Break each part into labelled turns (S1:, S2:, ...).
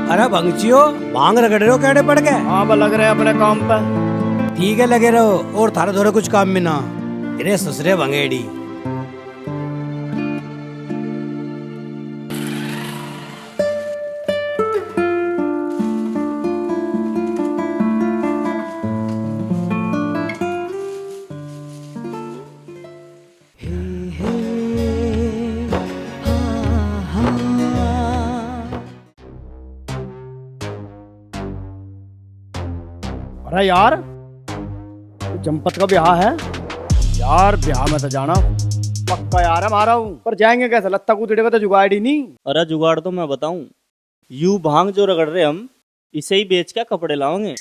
S1: अरे भंगचियो, भांग रगड़ रहे हो, कैडे पड़ गए?
S2: हाँ बा लग रहे हैं अपने काम पे।
S1: ठीक है, लगे रहो और थारे धोरे कुछ काम में ना। तेरे ससुरे भंगेड़ी।
S2: अरे यार, जमपत का ब्याह है यार। ब्याह में तो जाना पक्का यार है हमारा हूँ, पर जाएंगे कैसे? लत्ता कूदड़े का तो जुगाड़ ही नहीं।
S3: अरे जुगाड़ तो मैं बताऊं, यू भांग जो रगड़ रहे हम, इसे ही बेच के कपड़े लाओगे।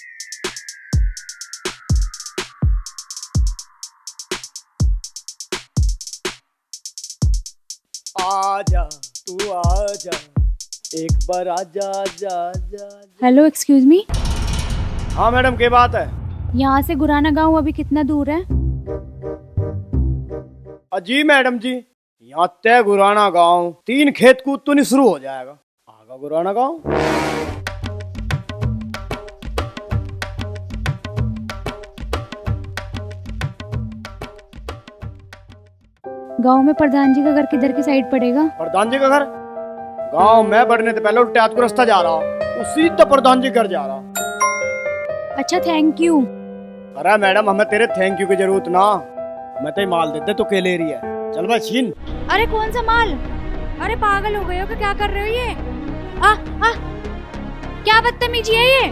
S2: आजा तू आजा, एक बार आजा आजा आजा।
S4: Hello, excuse me.
S2: हाँ मैडम, क्या बात है?
S4: यहाँ से गुराना गांव अभी कितना दूर है?
S2: जी मैडम जी, यहाँ तय गुराना गांव 3 खेत कूद तो नहीं शुरू हो जाएगा। आगा गुराना गांव।
S4: गांव में प्रधान जी का घर किधर की साइड पड़ेगा?
S2: प्रधान जी का घर गांव में बढ़ने से पहले उल्टे को रास्ता जा रहा, तो सीधा प्रधान जी घर जा रहा।
S4: अच्छा, थैंक यू।
S2: अरे मैडम, हमें तेरे थैंक यू की जरूरत ना, मैं तो माल देते तो के ले रही है। चल भाई छीन।
S4: अरे कौन सा माल? अरे पागल हो गए हो क्या कर रहे हो ये? आ, आ, क्या बदतमीजी है ये?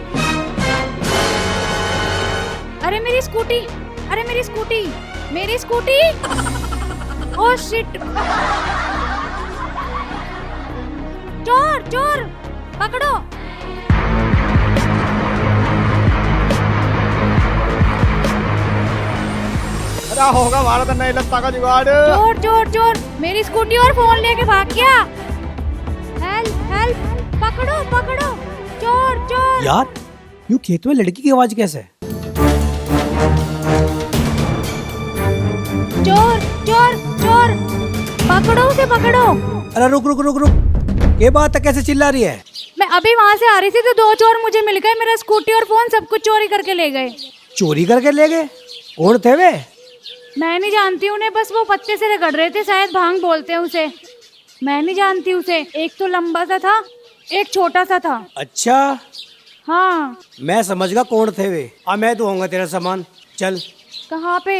S4: अरे मेरी स्कूटी, अरे मेरी स्कूटी, मेरी स्कूटी। Oh shit! चोर चोर पकड़ो।
S2: अरे होगा हमारा तो नहीं लगता का जुगाड़।
S4: चोर चोर चोर, मेरी स्कूटी और फोन लेके भाग गया। हेल्प हेल्प, पकड़ो पकड़ो, चोर चोर।
S1: यार, यूं खेत में लड़की की आवाज कैसे?
S4: चोर चोर चोर, पकड़ो उसे पकड़ो।
S1: अरे रुक रुक रुक रुक, ये बात है, कैसे चिल्ला रही है?
S4: मैं अभी वहाँ से आ रही थी तो 2 चोर मुझे मिल गए, मेरा स्कूटी और फोन सब कुछ चोरी करके ले गए।
S1: चोरी करके ले गए? कौन थे वे?
S4: मैं नहीं जानती उन्हें, बस वो पत्ते से रगड़ रहे थे, शायद भांग बोलते हैं उसे। मैं नहीं जानती उसे, एक तो लंबा सा था, एक छोटा सा था।
S1: अच्छा,
S4: हाँ।
S1: मैं समझ गया कौन थे वे। अब मैं दूंगा तेरा सामान, चल।
S4: कहाँ पे?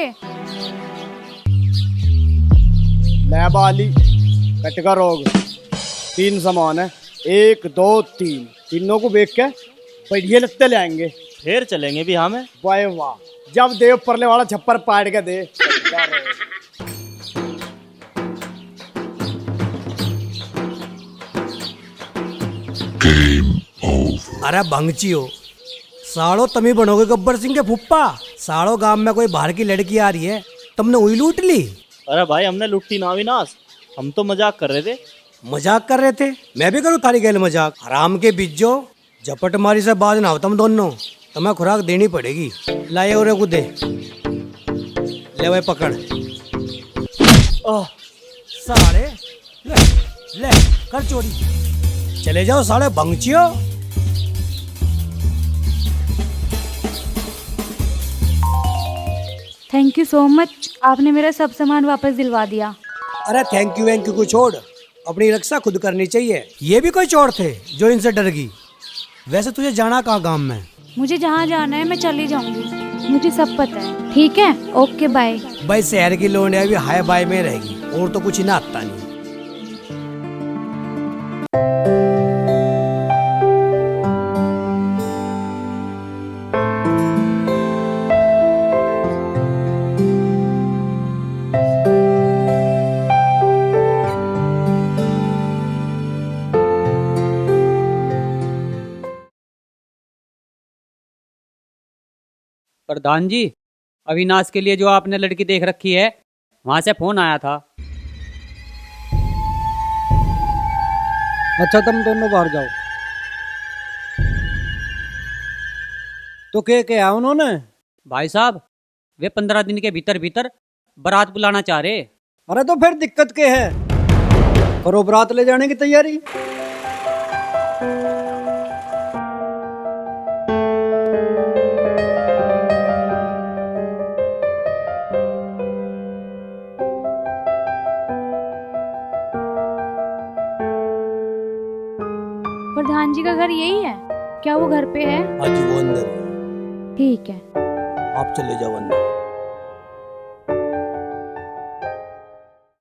S2: लैब वाली कटका रोग 3 सामान है, 1 2 3, तीनों को बेच के बढ़िया लगते ले आएंगे।
S3: फिर चलेंगे भी हमें।
S2: वाह वाह, जब देव परले वाला छप्पर पाट के दे।
S1: अरे भंगचियो, सालो तमी बनोगे गब्बर सिंह के फुप्पा। सालो गांव में कोई बाहर की लड़की आ रही है, तुमने वही लूट ली।
S3: अरे भाई, हमने लुट्टी ना विनाश, हम तो मजाक कर रहे थे।
S1: मजाक कर रहे थे? मैं भी करूँ थारी गैल मजाक? हराम के बिज्जो, झपट मारी से बाज ना हो तुम दोनों, तुम्हें खुराक देनी पड़ेगी। लाए और को दे, ले भाई पकड़। साले ले, ले कर चोरी। चले जाओ साले भंगचियो।
S4: थैंक यू सो मच, आपने मेरा सब सामान वापस दिलवा दिया।
S1: अरे थैंक यू को छोड़, अपनी रक्षा खुद करनी चाहिए। ये भी कोई चोर थे जो इनसे डर गई? वैसे तुझे जाना कहाँ गांव में?
S4: मुझे जहाँ जाना है मैं चली जाऊंगी, मुझे सब पता है। ठीक है, ओके बाय।
S1: भाई शहर की लोंडिया भी हाय बाय में रहेगी, और तो कुछ ना आता नहीं।
S5: प्रधान जी, अविनाश के लिए जो आपने लड़की देख रखी है, वहां से फोन आया था।
S6: अच्छा, तुम दोनों बाहर जाओ। तो क्या उन्होंने?
S5: भाई साहब, वे 15 दिन के भीतर भीतर बारात बुलाना चाह रहे।
S6: अरे तो फिर दिक्कत क्या है? करो बारात ले जाने की तैयारी।
S4: प्रधान जी का घर यही है? क्या वो घर पे है?
S1: आज वो अंदर है।
S4: ठीक है।
S1: आप चले जाओ अंदर।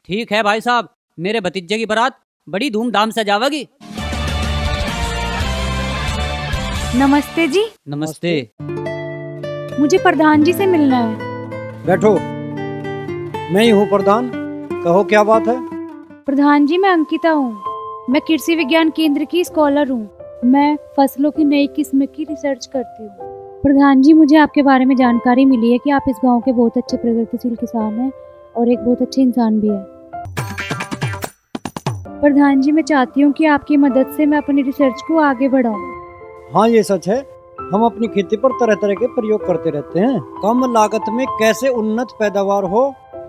S5: ठीक है भाई साहब, मेरे भतीजे की बारात बड़ी धूमधाम से जावेगी।
S4: नमस्ते जी।
S5: नमस्ते।
S4: मुझे प्रधान जी से मिलना है।
S6: बैठो, मैं ही हूँ प्रधान। कहो क्या बात है?
S4: प्रधान जी, मैं अंकिता हूँ। मैं कृषि विज्ञान केंद्र की स्कॉलर हूँ। मैं फसलों की नई किस्म की रिसर्च करती हूँ। प्रधान जी, मुझे आपके बारे में जानकारी मिली है कि आप इस गांव के बहुत अच्छे प्रगतिशील किसान हैं और एक बहुत अच्छे इंसान भी है। प्रधान जी, मैं चाहती हूँ कि आपकी मदद से मैं अपनी रिसर्च को आगे बढ़ाऊँ।
S6: हाँ, ये सच है। हम अपनी खेती पर तरह तरह के प्रयोग करते रहते हैं। कम लागत में कैसे उन्नत पैदावार हो,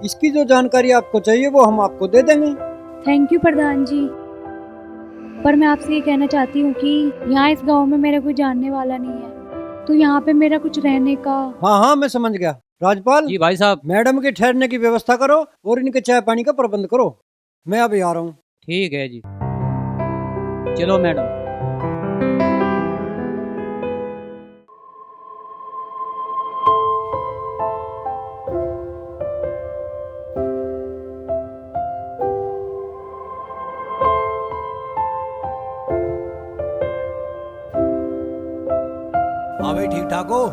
S6: इसकी जो जानकारी आपको चाहिए वो हम आपको दे देंगे।
S4: थैंक यू प्रधान जी। पर मैं आपसे ये कहना चाहती हूँ कि यहाँ इस गांव में मेरा कोई जानने वाला नहीं है, तो यहाँ पे मेरा कुछ रहने का।
S6: हाँ हाँ, मैं समझ गया। राजपाल,
S5: जी भाई साहब।
S6: मैडम के ठहरने की व्यवस्था करो और इनके चाय पानी का प्रबंध करो। मैं अभी आ रहा हूँ।
S5: ठीक है जी, चलो मैडम।
S1: हाँ भाई, ठीक ठाक हो?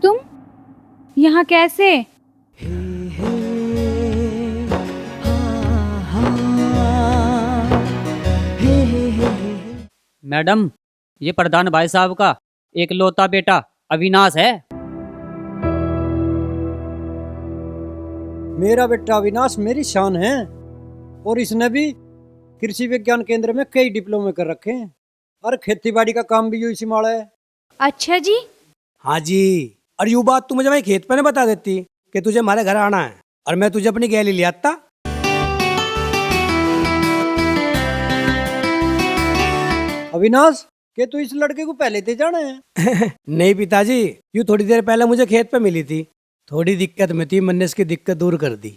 S4: तुम यहाँ कैसे?
S5: मैडम, ये प्रधान भाई साहब का एक लौता बेटा अविनाश है।
S6: मेरा बेटा अविनाश मेरी शान है और इसने भी कृषि विज्ञान केंद्र में कई डिप्लोमे कर रखे हैं और खेती बाड़ी का काम भी यूं संभाला है।
S4: अच्छा जी।
S1: हाँ जी। और यूँ बात तू मुझे भाई खेत पे न बता देती कि तुझे हमारे घर आना है और मैं तुझे अपनी गैली ले आता।
S6: अविनाश, के तू इस लड़के को पहले थे जाना है?
S1: नहीं पिताजी, यूँ थोड़ी देर पहले मुझे खेत पे मिली थी। थोड़ी दिक्कत में थी, मैंने इसकी दिक्कत दूर कर दी।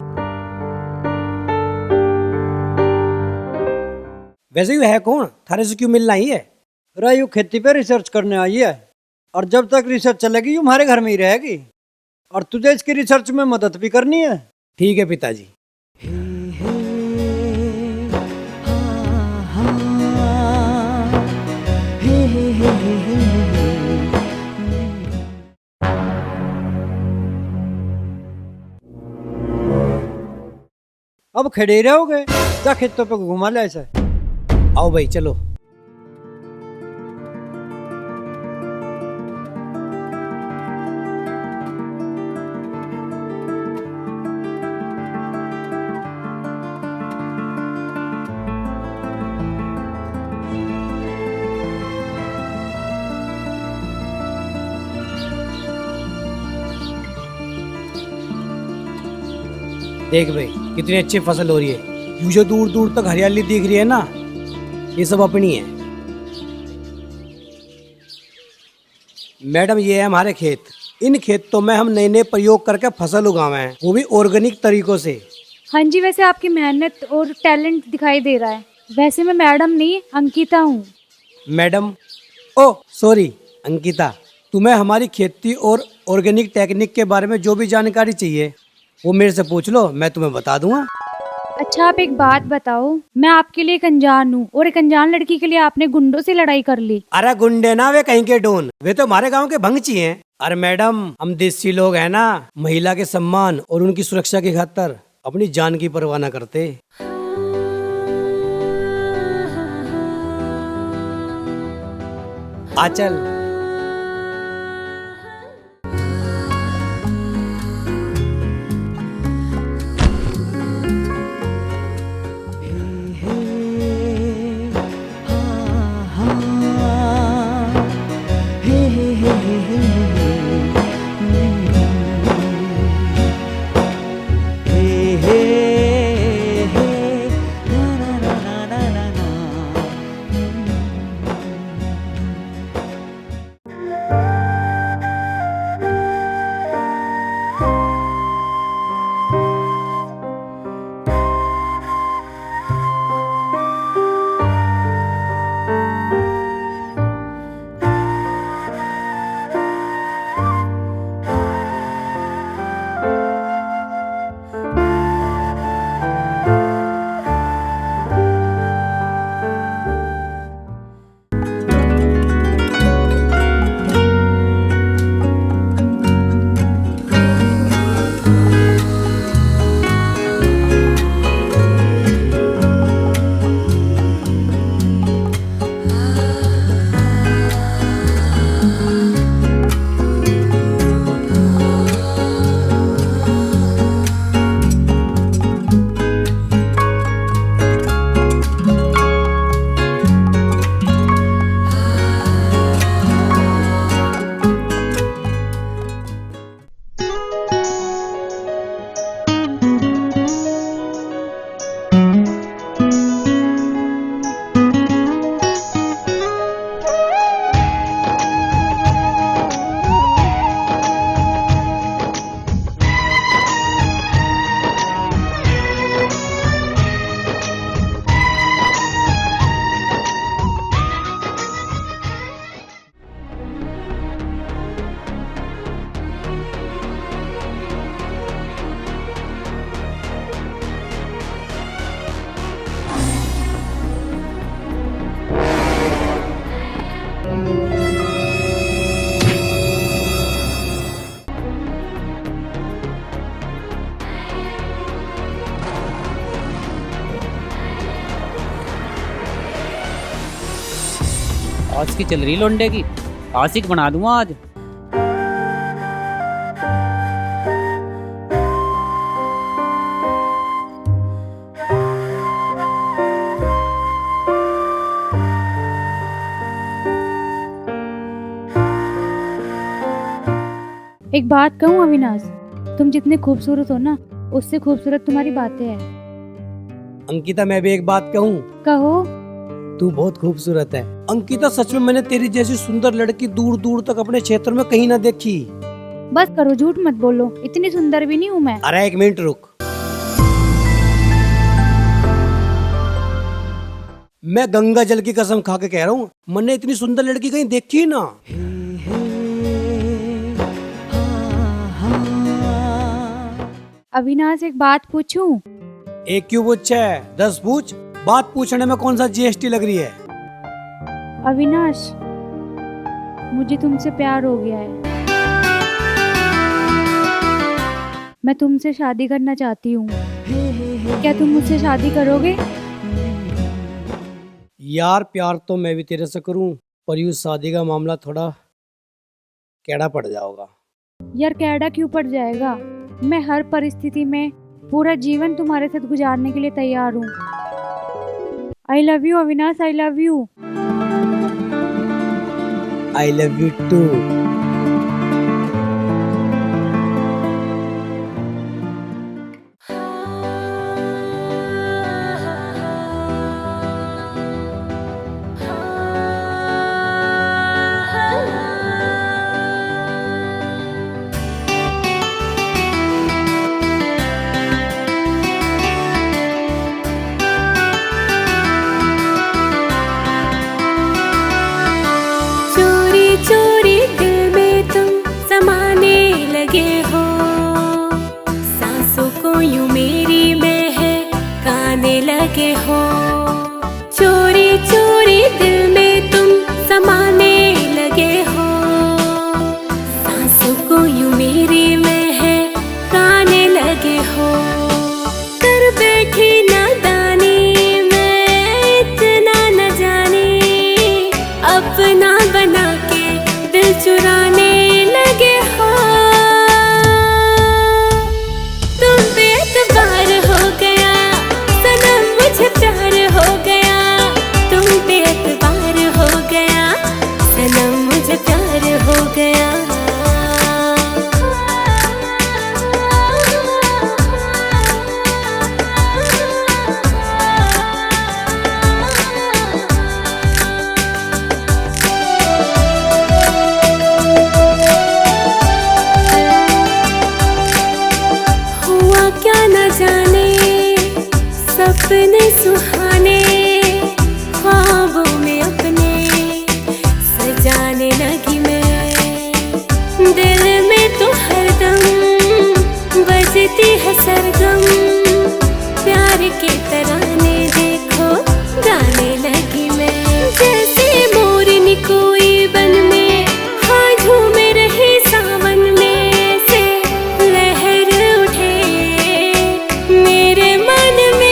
S1: वैसे यू है कौन? थारे से क्यों मिलना ही है?
S6: रायू खेती पे रिसर्च करने आई है और जब तक रिसर्च चलेगी यूं हमारे घर में ही रहेगी और तुझे इसकी रिसर्च में मदद भी करनी है।
S1: ठीक है पिताजी।
S6: अब खड़े ही रहोगे? जा खेतों पे घुमा ले ऐसे।
S1: आओ भाई चलो। देख भाई, कितनी अच्छी फसल हो रही है। ये जो दूर दूर तक हरियाली दिख रही है ना, ये सब अपनी है। मैडम, ये है हमारे खेत। इन खेतों में हम नए नए प्रयोग करके फसल उगावे हैं, वो भी ऑर्गेनिक तरीकों से।
S4: हाँ जी, वैसे आपकी मेहनत और टैलेंट दिखाई दे रहा है। वैसे मैं मैडम नहीं, अंकिता हूँ।
S1: मैडम, ओ सॉरी अंकिता, तुम्हें हमारी खेती और ऑर्गेनिक टेक्निक के बारे में जो भी जानकारी चाहिए वो मेरे से पूछ लो, मैं तुम्हें बता दूंगा।
S4: अच्छा, आप एक बात बताओ, मैं आपके लिए एक अनजान हूँ और एक अनजान लड़की के लिए आपने गुंडों से लड़ाई कर ली।
S1: अरे गुंडे ना, वे कहीं के डोन, वे तो हमारे गांव के भंगची हैं। अरे मैडम, हम देसी लोग हैं ना, महिला के सम्मान और उनकी सुरक्षा की खातिर अपनी जान की परवाह न करते। आचल।
S5: आज की चल रही लौंडे की, आशिक बना दूंगा आज।
S4: एक बात कहूँ अविनाश, तुम जितने खूबसूरत हो ना, उससे खूबसूरत तुम्हारी बातें हैं।
S1: अंकिता मैं भी एक बात कहूँ,
S4: कहो।
S1: तू बहुत खूबसूरत है। अंकिता सच में मैंने तेरी जैसी सुंदर लड़की दूर दूर तक अपने क्षेत्र में कहीं ना देखी।
S4: बस करो, झूठ मत बोलो, इतनी सुंदर भी नहीं हूँ मैं।
S1: अरे एक मिनट रुक, मैं गंगा जल की कसम खा के कह रहा हूँ, मैंने इतनी सुंदर लड़की कहीं देखी ना।
S4: अविनाश एक बात पूछूं?
S1: एक क्यों पूछे, 10 पूछ। बात पूछने में कौन सा जीएसटी लग रही है?
S4: अविनाश, मुझे तुमसे प्यार हो गया है। मैं तुमसे शादी करना चाहती हूँ। क्या तुम मुझसे शादी करोगे?
S1: यार प्यार तो मैं भी तेरे से करूं, पर यूँ शादी का मामला थोड़ा कैड़ा पड़ जाएगा।
S4: यार कैडा क्यों पड़ जाएगा? मैं हर परिस्थिति में पूरा जीवन तुम्हारे साथ गुजारने के लिए तैयार हूँ। I love you Avinash, I love you.
S1: I love you too.
S7: चोरी दिल में तुम समाने लगे हो, सांसों को यूं मेरी बहकाने लगे हो। चोरी चोरी दिल में तुम समाने लगे हो, सांसों को यूं मेरी बहकाने लगे हो। कर बैठी नादानी मैं इतना न जाने, अपना बना के दिल चुराने लगे हो। तुम बेएतबार हो गया सनम, मुझे प्यार हो गया। तुम बेएतबार हो गया सनम, मुझे प्यार हो गया। सपने सुहाने ख्वाबों में अपने सजाने लगी मैं। दिल में तो हरदम बजती है सरगम, प्यार के तराने देखो गाने लगी मैं। जैसे मोरनी कोई बन में हाँ झूमे रही सावन में से लहर उठे मेरे मन में।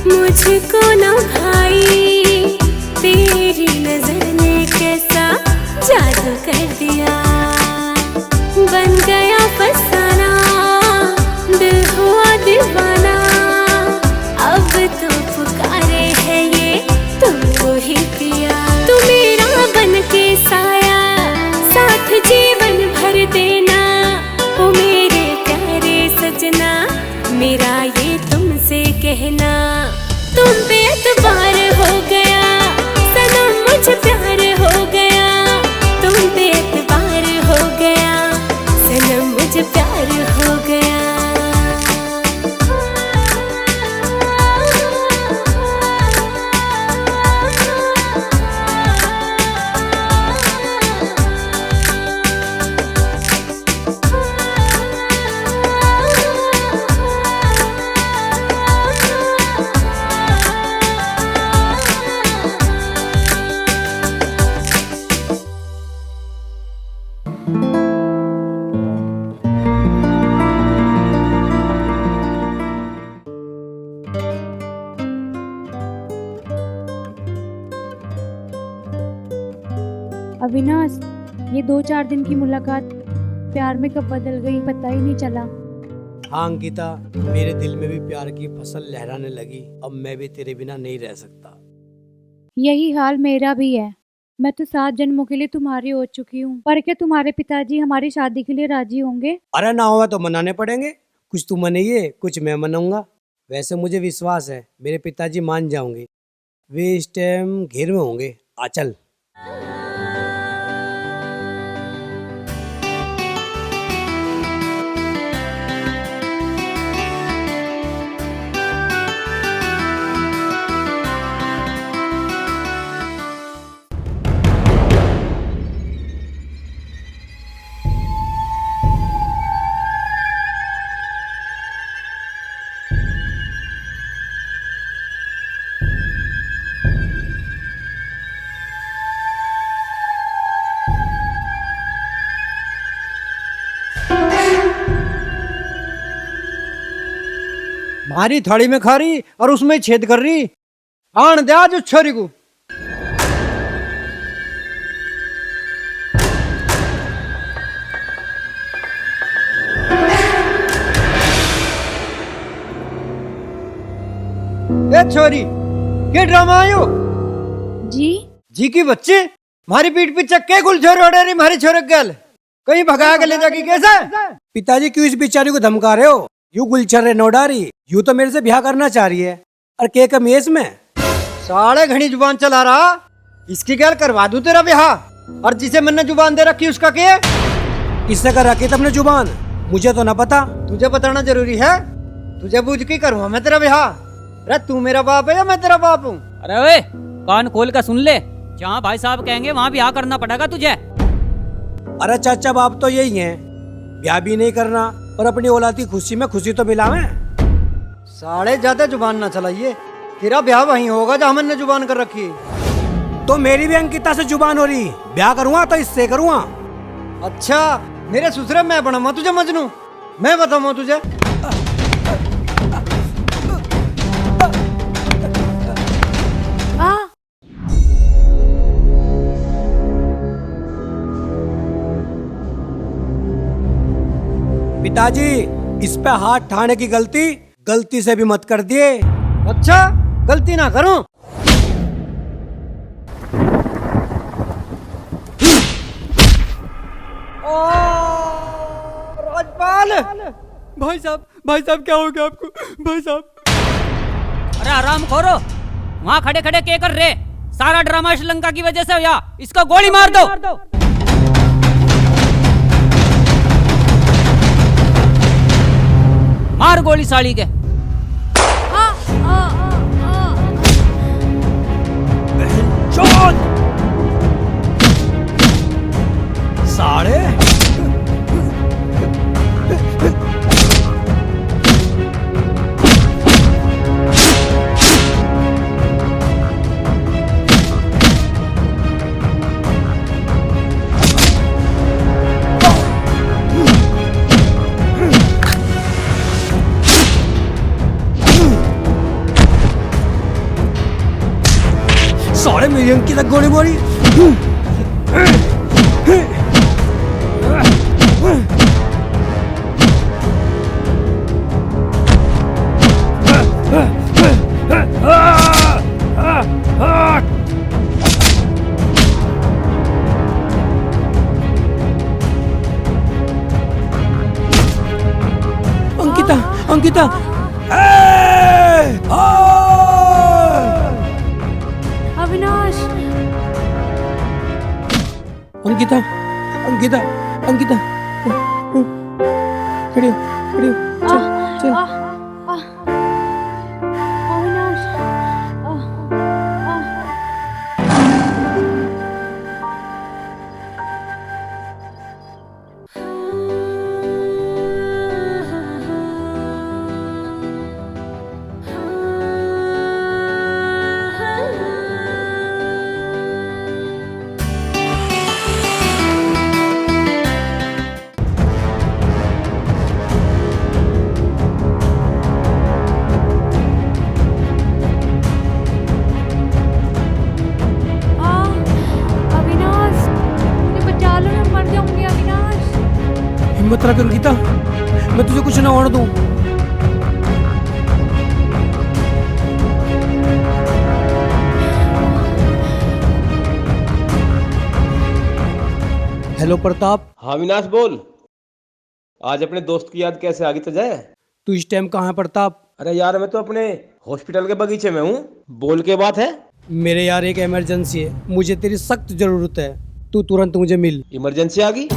S7: मुझको ना भाई तेरी नजर ने कैसा जादू कर दिया। बन गया फसाना, दिल हुआ दीवाना। अब तो पुकारे है ये तुमको ही पिया। तू मेरा बन के साया, साथ जीवन भर देना। ओ मेरे प्यारे सजना, मेरा ये तुमसे कहना। तुम बेएतबार हो गया सनम, मुझे प्यार हो गया। तुम बेएतबार
S4: अविनाश, ये 2-4 दिन की मुलाकात प्यार में कब बदल गई पता ही नहीं चला।
S1: हाँ अंकिता, मेरे दिल में भी प्यार की फसल लहराने लगी। अब मैं भी तेरे बिना नहीं रह सकता।
S4: यही हाल मेरा भी है। मैं तो 7 जन्मों के लिए तुम्हारी हो चुकी हूँ, पर क्या तुम्हारे पिताजी हमारी शादी के लिए राजी होंगे?
S1: अरे ना हुआ तो मनाने पड़ेंगे। कुछ तू मनाइए, कुछ मैं मनाऊंगा। वैसे मुझे विश्वास है मेरे पिताजी मान जाओगे। वे इस टाइम घेर में होंगे। आ चल।
S6: हमारी थाली में खा रही और उसमें ही छेद कर रही। आन दे आज उस छोरी को। ए छोरी, क्या ड्रामा आयो?
S4: जी
S6: की बच्चे मारी पीठ पीछे के गुल छोर ओढ़े रही मारी छोरे गल कहीं भगा के ले जाके कैसे?
S1: पिताजी क्यों इस बेचारी को धमका रहे हो? यू गुलछर्रे नोडारी, यू तो मेरे से ब्याह करना चाह रही है। और के कमी है इसमें?
S6: साले घनी जुबान चला रहा। इसकी गैल करवा दूं तेरा ब्याह। और जिसे मैंने जुबान दे रखी उसका क्या?
S1: किसने कर रखी तुमने जुबान? मुझे तो ना पता।
S6: तुझे बताना जरूरी है? तुझे बूझ के करूँगा मैं तेरा ब्याह। अरे तू मेरा बाप है या मैं तेरा बाप हूँ?
S5: अरे ओए, कान खोल कर सुन ले। जहाँ भाई साहब कहेंगे वहाँ ब्याह करना पड़ेगा तुझे।
S1: अरे चाचा बाप तो यही है, ब्याह भी नहीं करना और अपनी औलाद की खुशी में खुशी तो मिलावे।
S6: साले ज्यादा जुबान ना चलाइए। तेरा ब्याह वहीं होगा जहाँ मैंने जुबान कर रखी।
S1: तो मेरी भी अंकिता से जुबान हो रही। ब्याह करूँगा तो इससे करूँगा।
S6: अच्छा मेरे ससुरे मैं बनाऊंगा तुझे मजनू? मैं बताऊंगा तुझे?
S1: पिताजी, इस पे हाथ ठाने की गलती से भी मत कर दिए।
S6: अच्छा गलती ना करूं। राजपाल
S5: भाई साहब क्या हो गया आपको? भाई साहब, अरे आराम करो। वहाँ खड़े खड़े क्या कर रहे? सारा ड्रामा श्रीलंका की वजह से हो या? इसको गोली मार दो। मार गोली साली के।
S1: साढ़े मेरी अंकिता गोली मारी। अंकिता
S4: अविनाश,
S1: अंकिता अंकिता अंकिता खड़ी हो, चल चल।
S4: अविनाश,
S1: मत रख अंकिता, मैं तुझे कुछ ना होने दूं। हेलो प्रताप,
S8: हाँ विनाश बोल। आज अपने दोस्त की याद कैसे आ गई तुझे?
S1: तू इस टाइम कहाँ है प्रताप?
S8: अरे यार मैं तो अपने हॉस्पिटल के बगीचे में हूँ। बोल के बात है।
S1: मेरे यार एक इमरजेंसी है, मुझे तेरी सख्त जरूरत है, तू तुरंत मुझे मिल।
S8: इमरजेंसी आ गई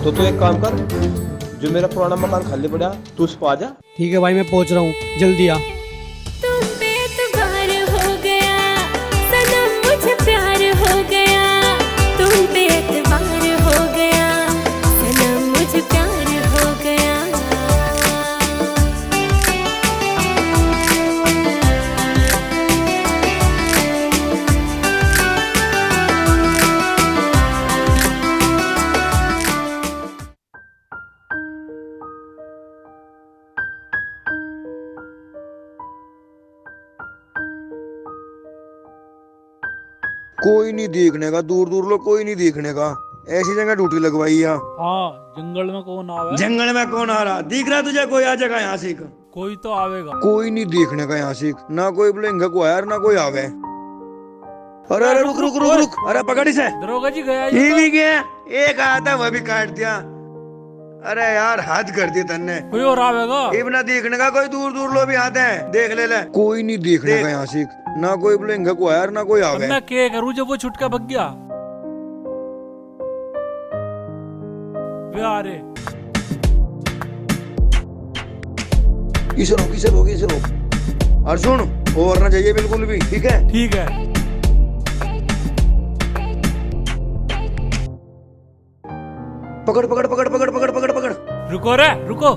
S8: तो तू एक काम कर, जो मेरा पुराना मकान खाली पड़ा तू उस पर आ जा।
S1: ठीक है भाई, मैं पहुंच रहा हूँ, जल्दी आ।
S7: तुम पे एतबार हो गया सनम, मुझे प्यार हो गया। तुम पे एतबार हो गया सनम, मुझे प्यार हो गया।
S9: कोई नहीं देखने का, दूर दूर लोग कोई नहीं देखने का। ऐसी जगह ड्यूटी लगवाई है।
S10: हाँ, जंगल में कौन आवे?
S9: जंगल में कौन आ रहा? दिख रहा तुझे कोई आ जाएगा यहाँ से?
S10: कोई तो आवेगा।
S9: कोई नहीं देखने का यहाँ से, ना कोई बुलेंगे को आया ना कोई आवे। अरे अरे रुक रुक रुक रुक, अरे पकड़ इसे।
S10: दरोगा जी गया
S9: ये भी गया, एक आया था वह भी काट दिया। अरे यार हद कर दी तन्ने।
S10: कोई और आवेगा?
S9: इतना देखने का, कोई दूर दूर लोग भी आते हैं, देख ले। कोई नहीं देखने का यहाँ से, ना कोई बुलेंगे को आया ना कोई आवे।
S10: मैं क्या करूँ जब वो छुटका भग गया? वे आ रहे।
S9: इसे रोक। और सुन, और ना जाइए बिल्कुल भी, ठीक है?
S10: ठीक है।
S9: पकड़।
S10: रुको रे, रुको।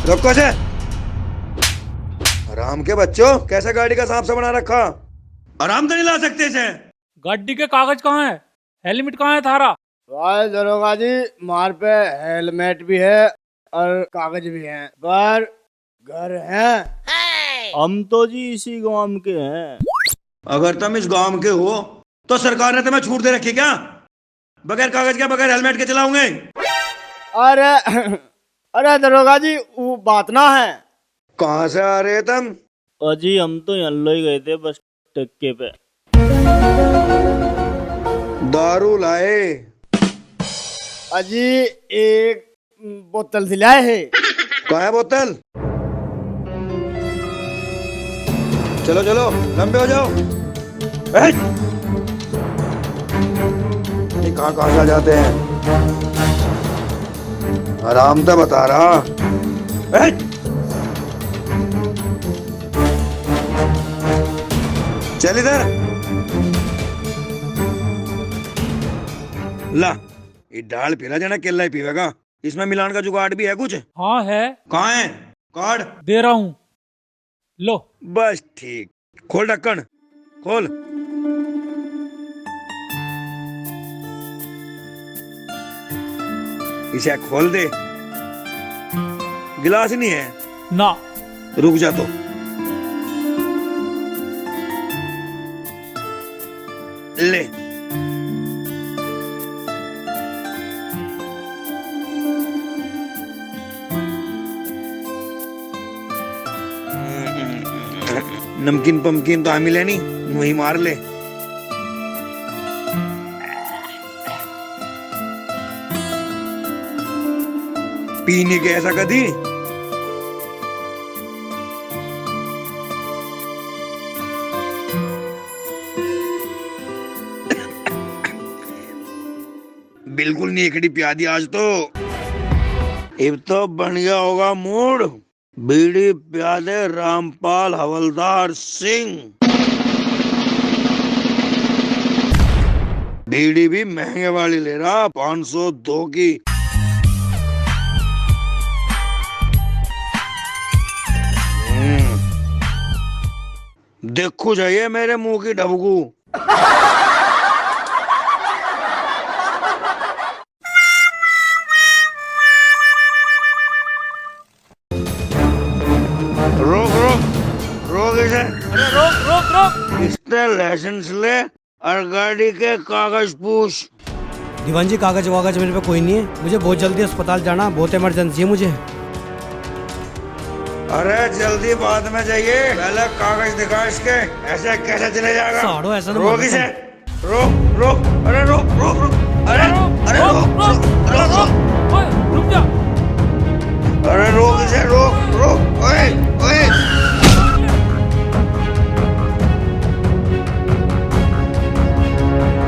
S9: रखो से। आराम के बच्चों, कैसे गाड़ी का सांप से बना रखा? आराम तो नहीं ला सकते इसे।
S10: गाड़ी के कागज कहाँ है? हेलमेट कहाँ है थारा?
S2: भाई दरोगा जी, मार पे हेलमेट भी है और कागज भी है, पर घर है।
S3: हम तो जी इसी गांव के हैं।
S9: अगर तुम इस गांव के हो तो सरकार ने तुम्हें छूट दे रखी क्या? बगैर कागज के, बगैर हेलमेट के चलाओगे?
S2: अरे दरोगा जी, वो बात ना है।
S9: कहाँ से आ रहे तुम?
S3: अजी हम तो यल्लो ही गए थे बस टक्के पे।
S9: दारू लाए?
S2: अजी एक बोतल दिलाए है।
S9: कहाँ है बोतल? चलो लंबे हो जाओ। ये कहाँ से आ जाते हैं? आराम से बता रहा। चल इधर ला, ये डाल पीला जाना, केला ही पीवेगा। इसमें मिलान का जुगाड़ भी है कुछ?
S10: हाँ है।
S9: कहाँ है कार्ड?
S10: दे रहा हूँ, लो।
S9: बस ठीक। खोल ढक्कन, खोल। इसे खोल दे। गिलास नहीं है
S10: ना।
S9: रुक जा तो। ले। नमकीन पमकीन तो मिले नहीं, वही मार ले। पीने के ऐसा कदी? बिल्कुल नहीं एकड़ी प्यादी आज तो। अब तो बन गया होगा मूड। बीड़ी प्यादे रामपाल हवलदार सिंह। बीड़ी भी महंगे वाली ले रहा, 502 की। देखो जाइए मेरे मुंह की डबकू। रोक इसे।
S10: अरे रोक।
S9: इसने लाइसेंस ले और गाड़ी के कागज पूछ।
S1: दीवान जी कागज वागज मेरे पे कोई नहीं है, मुझे बहुत जल्दी अस्पताल जाना, बहुत इमरजेंसी है मुझे।
S9: अरे जल्दी बाद में जाइए, पहले कागज दिखा इसके। ऐसे कैसे चले जाएगा?
S1: साड़ो ऐसा ना
S9: रोक
S1: बोलो।
S9: इसे, रोक, अरे रोक, अरे रोक,
S10: ओए, रुक जा।
S9: अरे रोक इसे, रोक, ओए।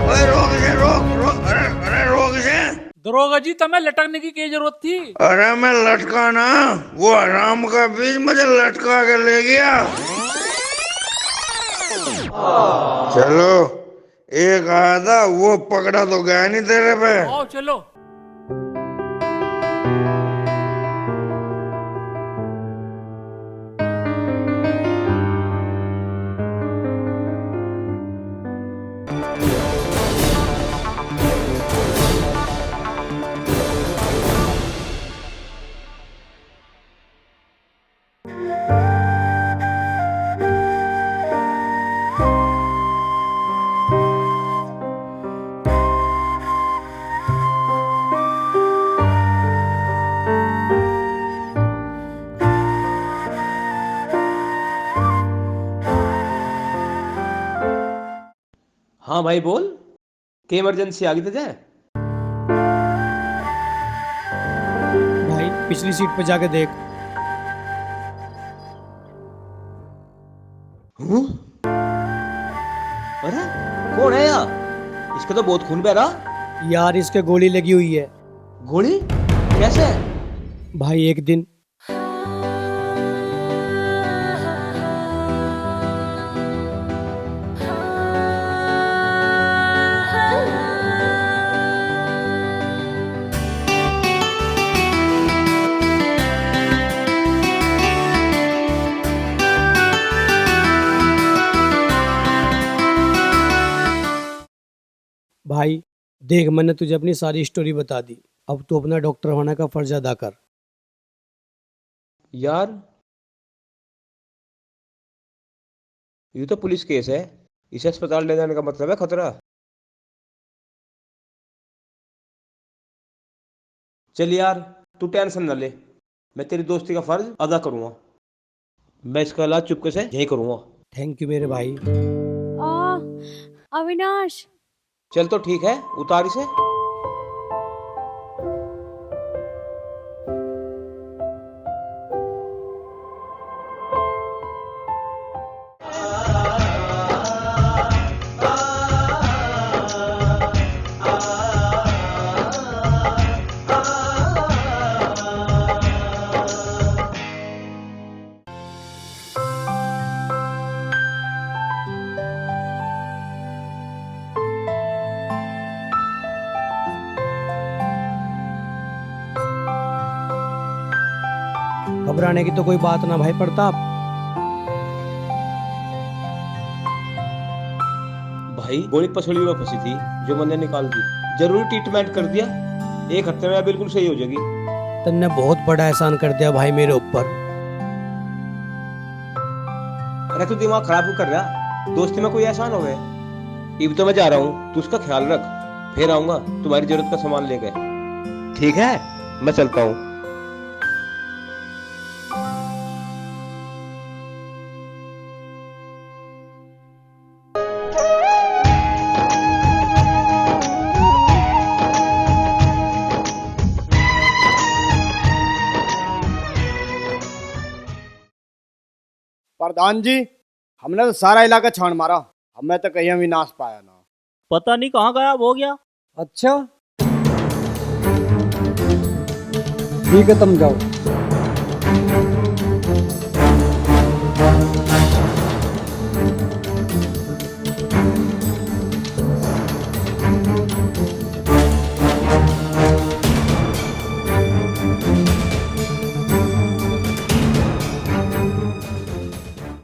S9: ओए रोक इसे, रोक, अरे रोक इसे।
S10: दरोगा जी तमें लटकने की क्या जरूरत थी?
S9: अरे मैं लटका ना, वो हराम का बीज मुझे लटका के ले गया। चलो, एक आया था, वो पकड़ा तो गया नहीं तेरे पे।
S10: आओ चलो।
S8: हाँ भाई बोल, क्या इमरजेंसी आ गई तुझे?
S1: भाई पिछली सीट पे जाके देख।
S8: अरे कौन है यार? इसका तो बहुत खून बह रहा।
S1: यार इसके गोली लगी हुई है।
S8: गोली? कैसे?
S1: भाई एक दिन भाई देख, मैंने तुझे अपनी सारी स्टोरी बता दी, अब तू अपना डॉक्टर होने का फर्ज अदा कर।
S8: यार ये तो पुलिस केस है, इसे अस्पताल ले जाने का मतलब है खतरा। चल यार तू टेंशन न ले, मैं तेरी दोस्ती का फर्ज अदा करूंगा। मैं इसका इलाज चुपके से यही करूंगा।
S1: थैंक यू मेरे भाई।
S4: अविनाश,
S8: चल तो ठीक है, उतार इसे।
S1: घबराने की तो कोई बात ना भाई प्रताप।
S8: भाई गोली पसली में फंसी थी जो मैंने निकाल दी, जरूरी ट्रीटमेंट कर दिया, 1 हफ्ते में बिल्कुल सही हो जाएगी।
S1: तुमने बहुत बड़ा एहसान कर दिया भाई मेरे ऊपर।
S8: अरे तू दिमाग खराब क्यों कर रहा? दोस्ती में कोई एहसान हो गए? अब तो मैं जा रहा हूँ, तू उसका ख्याल रख, फिर आऊंगा तुम्हारी जरूरत का सामान लेके। ठीक है, मैं चलता हूँ।
S2: प्रधान जी, हमने तो सारा इलाका छान मारा, हमें तो कहीं भी नाश पाया ना।
S3: पता नहीं कहाँ गायब हो गया।
S6: अच्छा ठीक है, तुम जाओ।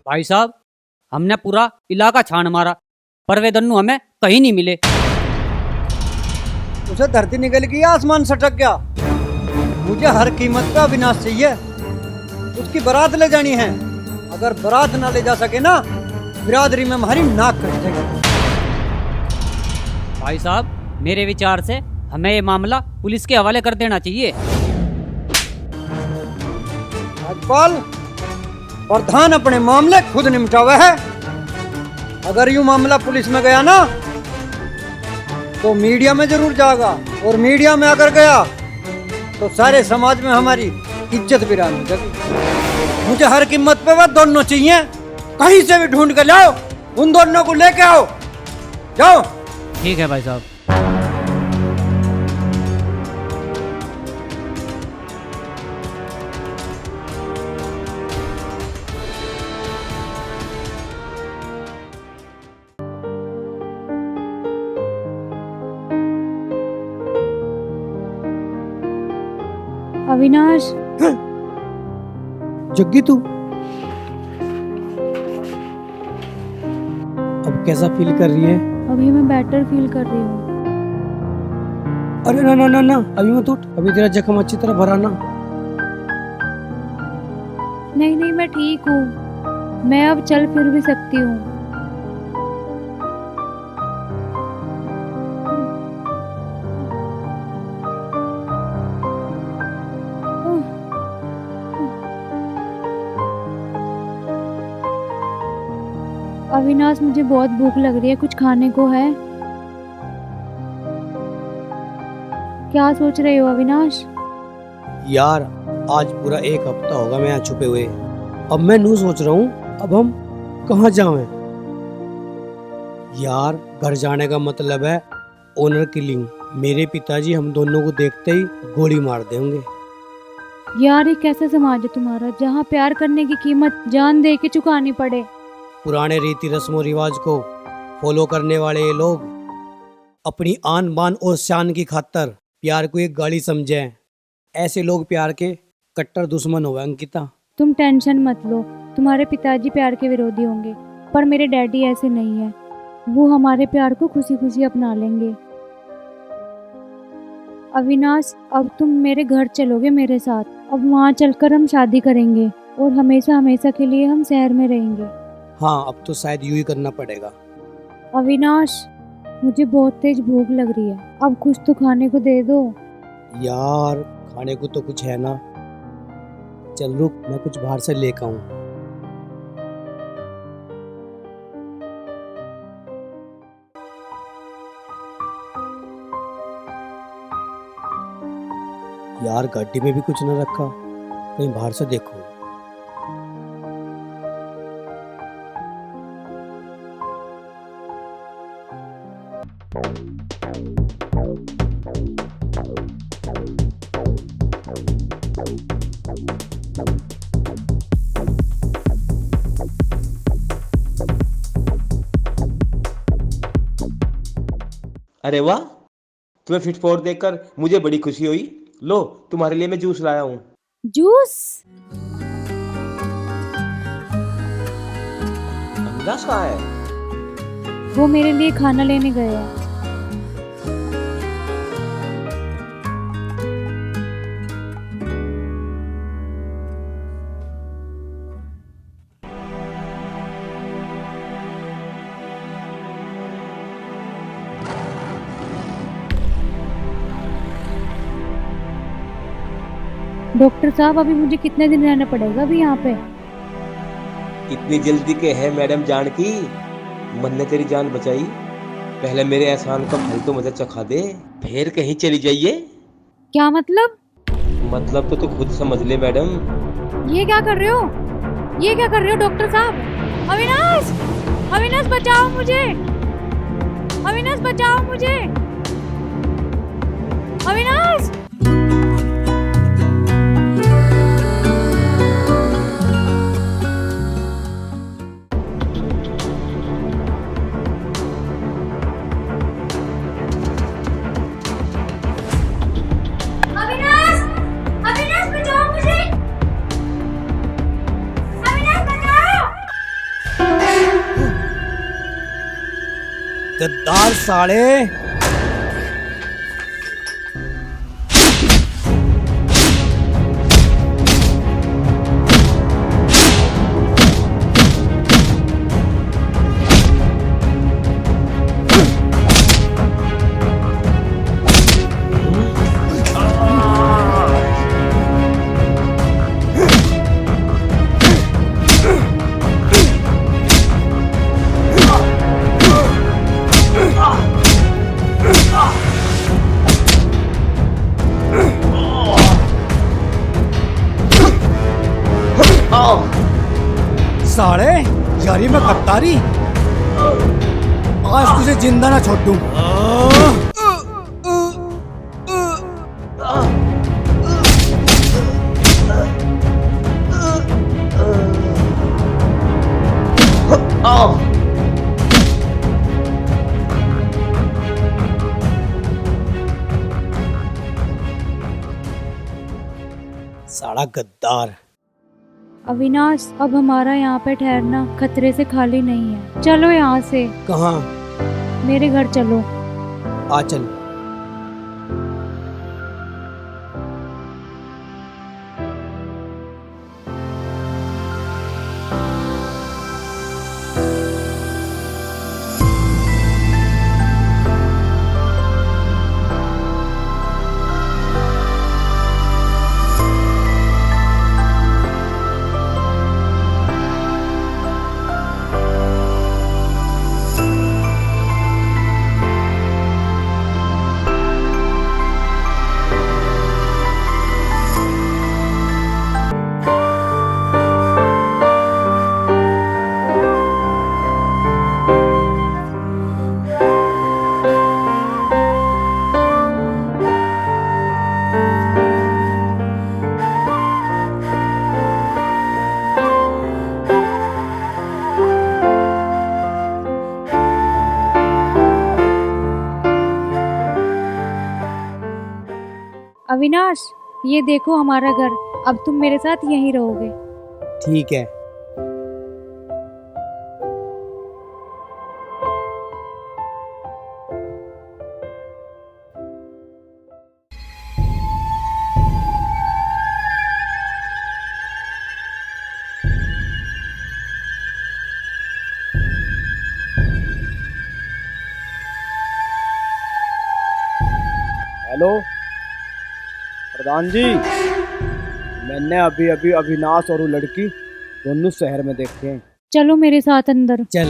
S5: भाई साहब, हमने पूरा इलाका छान मारा, पर वे दन्नू हमें कहीं नहीं मिले।
S6: उसे धरती निकल गई, आसमान सटक गया। मुझे हर कीमत का अविनाश चाहिए, उसकी बारात ले जानी है। अगर बारात ना ले जा सके ना, बिरादरी में हमारी नाक कट जाएगी।
S5: भाई साहब, मेरे विचार से हमें ये मामला पुलिस के हवाले कर देना चाहिए।
S6: राजपाल, प्रधान अपने मामले खुद निपटावे है। अगर यूं मामला पुलिस में गया ना तो मीडिया में जरूर जाएगा, और मीडिया में अगर गया तो सारे समाज में हमारी इज्जत वीरान हो जाएगी। मुझे हर कीमत पे वो दोनों चाहिए, कहीं से भी ढूंढ के लाओ, उन दोनों को लेके आओ। जाओ।
S5: ठीक है भाई साहब।
S4: अविनाश,
S1: जग्गी तू अब कैसा फील कर रही है?
S4: अभी मैं बेटर फील कर रही हूँ।
S1: अरे ना ना ना ना, अभी मत उठ, अभी तेरा जख्म अच्छी तरह भरा ना।
S4: नहीं नहीं, मैं ठीक हूँ, मैं अब चल फिर भी सकती हूँ। अविनाश, मुझे बहुत भूख लग रही है, कुछ खाने को है? क्या सोच रहे हो अविनाश?
S1: यार आज पूरा एक हफ्ता होगा मैं यहाँ छुपे हुए। अब मैं नू सोच रहा हूँ अब हम कहाँ जाएं। यार घर जाने का मतलब है ऑनर किलिंग। मेरे पिताजी हम दोनों को देखते ही गोली मार देंगे।
S4: यार ये कैसा समाज है तुम्हारा, जहाँ प्यार करने की कीमत जान दे के चुकानी पड़े।
S1: पुराने रीति रस्मों रिवाज को फॉलो करने वाले ये लोग अपनी आन बान और शान की खातर प्यार को एक गाली समझे। ऐसे लोग प्यार के कट्टर दुश्मन हो अंकिता।
S4: तुम टेंशन मत लो, तुम्हारे पिताजी प्यार के विरोधी होंगे, पर मेरे डैडी ऐसे नहीं है। वो हमारे प्यार को खुशी खुशी अपना लेंगे। अविनाश, अब तुम मेरे घर चलोगे मेरे साथ। अब वहाँ चलकर हम शादी करेंगे और हमेशा हमेशा के लिए हम शहर में रहेंगे।
S1: हाँ, अब तो शायद यूं ही करना पड़ेगा।
S4: अविनाश, मुझे बहुत तेज भूख लग रही है, अब कुछ तो खाने को दे दो।
S1: यार खाने को तो कुछ है ना, चल रुक, मैं कुछ बाहर से लेकर आऊं। यार गाड़ी में भी कुछ ना रखा, कहीं बाहर से देखो।
S8: अरे वाह, तुम्हें फिट फोर देखकर मुझे बड़ी खुशी हुई। लो तुम्हारे लिए मैं जूस लाया हूँ।
S4: जूस?
S8: अविनाश कहाँ है?
S4: वो मेरे लिए खाना लेने गए हैं। डॉक्टर साहब, अभी मुझे कितने दिन रहना पड़ेगा अभी यहाँ पे?
S8: इतनी जल्दी के है मैडम जानकी? मन ने तेरी जान बचाई, पहले मेरे एहसान का फल तो मुझे चखा दे, फिर कहीं चली जाइए।
S4: क्या मतलब?
S8: मतलब तो तू खुद समझ ले मैडम।
S4: ये क्या कर रहे हो? ये क्या कर रहे हो डॉक्टर साहब? अविनाश! अविनाश बचाओ मुझे! अविनाश बचाओ मुझे! अविनाश!
S1: गद्दार साले! साले, यारी में कत्तारी, आज तुझे जिंदा ना छोड़ दूं। साला गद्दार।
S4: अविनाश, अब हमारा यहाँ पे ठहरना खतरे से खाली नहीं है। चलो यहाँ से।
S1: कहाँ?
S4: मेरे घर चलो।
S1: आ चल।
S4: अविनाश, ये देखो हमारा घर। अब तुम मेरे साथ यहीं रहोगे।
S1: ठीक है।
S2: हेलो प्रधान जी, मैंने अभी अभी अविनाश और वो लड़की दोनों शहर में देखे हैं।
S4: चलो मेरे साथ अंदर।
S1: चल।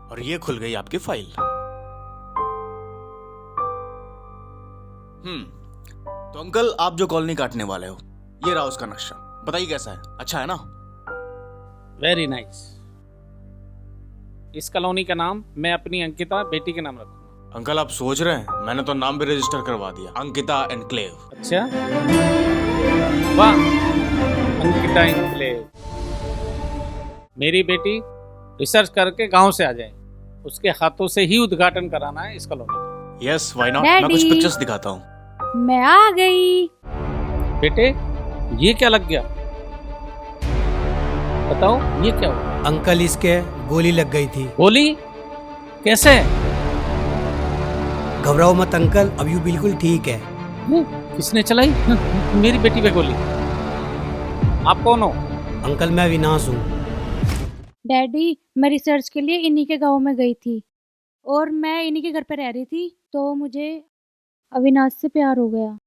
S11: और ये खुल गई आपकी फाइल। तो अंकल, आप जो कॉलोनी काटने वाले हो, ये रहा उसका नक्शा। बताइए कैसा है? अच्छा है ना?
S10: Very nice. इस कॉलोनी का नाम मैं अपनी अंकिता बेटी के नाम रखूंगा।
S11: अंकल, आप सोच रहे हैं, मैंने तो नाम भी रजिस्टर करवा दिया, अंकिता एनक्लेव।
S10: अच्छा, वाह, अंकिता एनक्लेव। मेरी बेटी रिसर्च करके गांव से आ जाए, उसके हाथों से ही उद्घाटन कराना है इस कॉलोनी का।
S11: Yes, why not. मैं कुछ पिक्चर्स दिखाता हूँ।
S4: मैं आ गई।
S10: बेटे, ये क्या लग गया? बताओ, ये क्या हुआ?
S1: अंकल, इसके गोली लग गई थी।
S10: गोली? कैसे?
S1: घबराओ मत अंकल, अब यू बिल्कुल ठीक है।
S10: किसने चलाई मेरी बेटी पे गोली? आप कौन हो?
S1: अंकल, मैं अविनाश हूँ।
S4: डैडी, मैं रिसर्च के लिए इन्हीं के गांव में गई थी और मैं इन्हीं के घर पे रह रही थी, तो मुझे अविनाश से प्यार हो गया।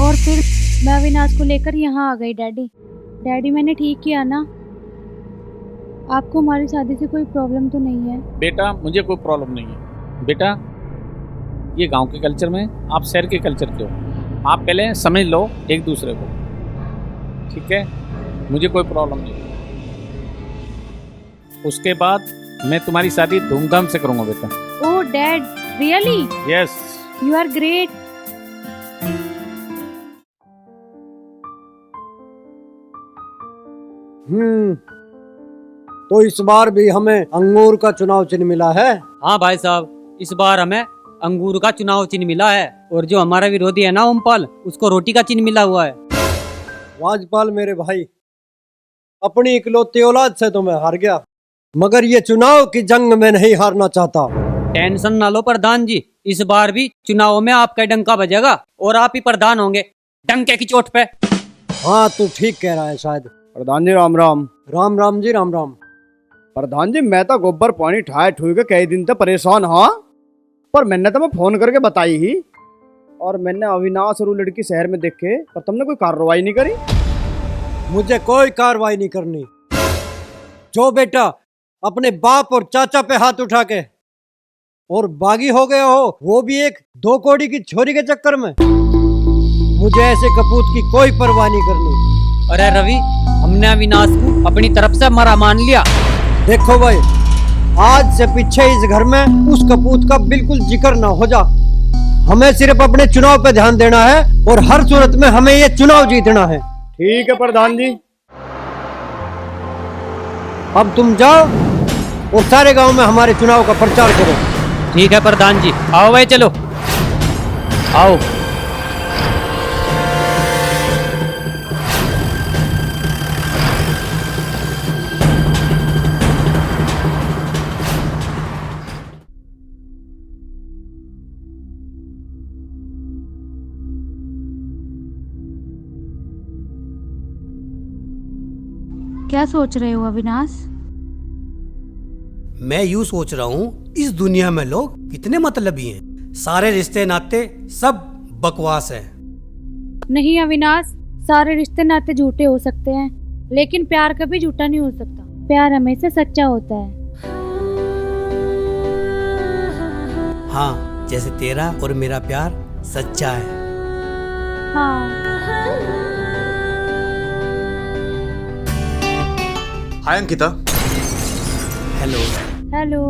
S4: और फिर मैं अविनाश को लेकर यहाँ आ गई। डैडी, मैंने ठीक किया ना? आपको हमारी शादी से कोई प्रॉब्लम तो नहीं है?
S10: बेटा, मुझे कोई प्रॉब्लम नहीं है। बेटा, ये गांव के कल्चर में, आप शहर के कल्चर के हो। आप पहले समझ लो एक दूसरे को, ठीक है? मुझे कोई प्रॉब्लम नहीं है। उसके बाद मैं तुम्हारी शादी धूमधाम से करूंगा बेटा।
S4: Oh dad, really?
S10: Yes.
S4: You are great.
S6: तो इस बार भी हमें अंगूर का चुनाव चिन्ह मिला है।
S5: हाँ भाई साहब, इस बार हमें अंगूर का चुनाव चिन्ह मिला है और जो हमारा विरोधी है ना ओमपाल, उसको रोटी का चिन्ह मिला हुआ है।
S6: राजपाल मेरे भाई, अपनी इकलौती औलाद से तो मैं हार गया, मगर ये चुनाव की जंग में नहीं हारना चाहता।
S5: टेंशन ना लो प्रधान जी, इस बार भी चुनाव में आपका डंका बजेगा और आप ही प्रधान होंगे, डंके की चोट पे।
S6: हाँ तू ठीक कह रहा है शायद।
S2: प्रधान जी राम राम।
S6: राम राम जी राम राम।
S2: प्रधान जी मैं तो गोबर पानी ठाए ठुई के कई दिन तक परेशान हाँ, पर मैंने तो मैं फोन करके बताई ही, और मैंने अविनाश और वो लड़की शहर में देखे, पर तुमने कोई कार्रवाई नहीं करी।
S6: मुझे कोई कार्रवाई नहीं करनी। जो बेटा अपने बाप और चाचा पे हाथ उठा के और बागी हो गया हो, वो भी एक 2 कौड़ी की छोरी के चक्कर में, मुझे ऐसे कपूत की कोई परवाह नहीं करनी।
S5: अरे रवि, हमने अविनाश को अपनी तरफ से मरा मान लिया।
S6: देखो भाई, आज से पीछे इस घर में उस कपूत का बिल्कुल जिक्र ना हो जा। हमें सिर्फ अपने चुनाव पे ध्यान देना है और हर सूरत में हमें ये चुनाव जीतना है।
S2: ठीक है प्रधान जी।
S6: अब तुम जाओ और सारे गांव में हमारे चुनाव का प्रचार करो।
S5: ठीक है प्रधान जी, आओ भाई चलो आओ।
S4: क्या सोच रहे हो अविनाश?
S1: मैं यूं सोच रहा हूँ, इस दुनिया में लोग कितने मतलबी हैं। सारे रिश्ते नाते सब बकवास है।
S4: नहीं अविनाश, सारे रिश्ते नाते झूठे हो सकते हैं, लेकिन प्यार कभी झूठा नहीं हो सकता। प्यार हमेशा सच्चा होता है।
S1: हाँ, जैसे तेरा और मेरा प्यार सच्चा है।
S4: हाँ।
S11: Hi Ankita.
S1: Hello.
S4: Hello.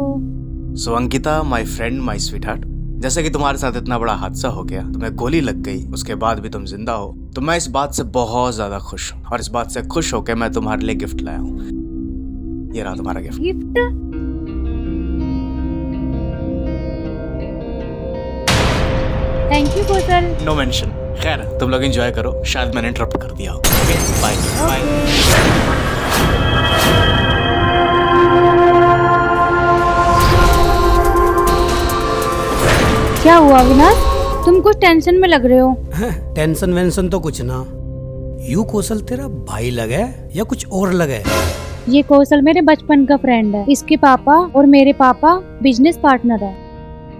S11: So Ankita, my friend, my sweetheart, जैसे कि तुम्हारे साथ इतना बड़ा हादसा हो गया, तुम्हें गोली लग गई, उसके बाद भी तुम जिंदा हो, तो मैं इस बात से बहुत ज्यादा खुश हूँ, और इस बात से खुश होकर मैं तुम्हारे लिए गिफ्ट लाया हूँ। ये रहा तुम्हारा gift.
S4: Gift? Thank you Kosal.
S11: No mention. खैर तुम लोग एंजॉय करो, शायद मैंने इंटरप्ट कर दिया हो। Okay bye bye.
S4: क्या हुआ अविनाश, तुम कुछ टेंशन में लग रहे हो?
S1: टेंशन वेंशन तो कुछ ना। यू कौशल तेरा भाई लगे या कुछ और लगे?
S4: ये कौशल मेरे बचपन का फ्रेंड है। इसके पापा और मेरे पापा बिजनेस पार्टनर है।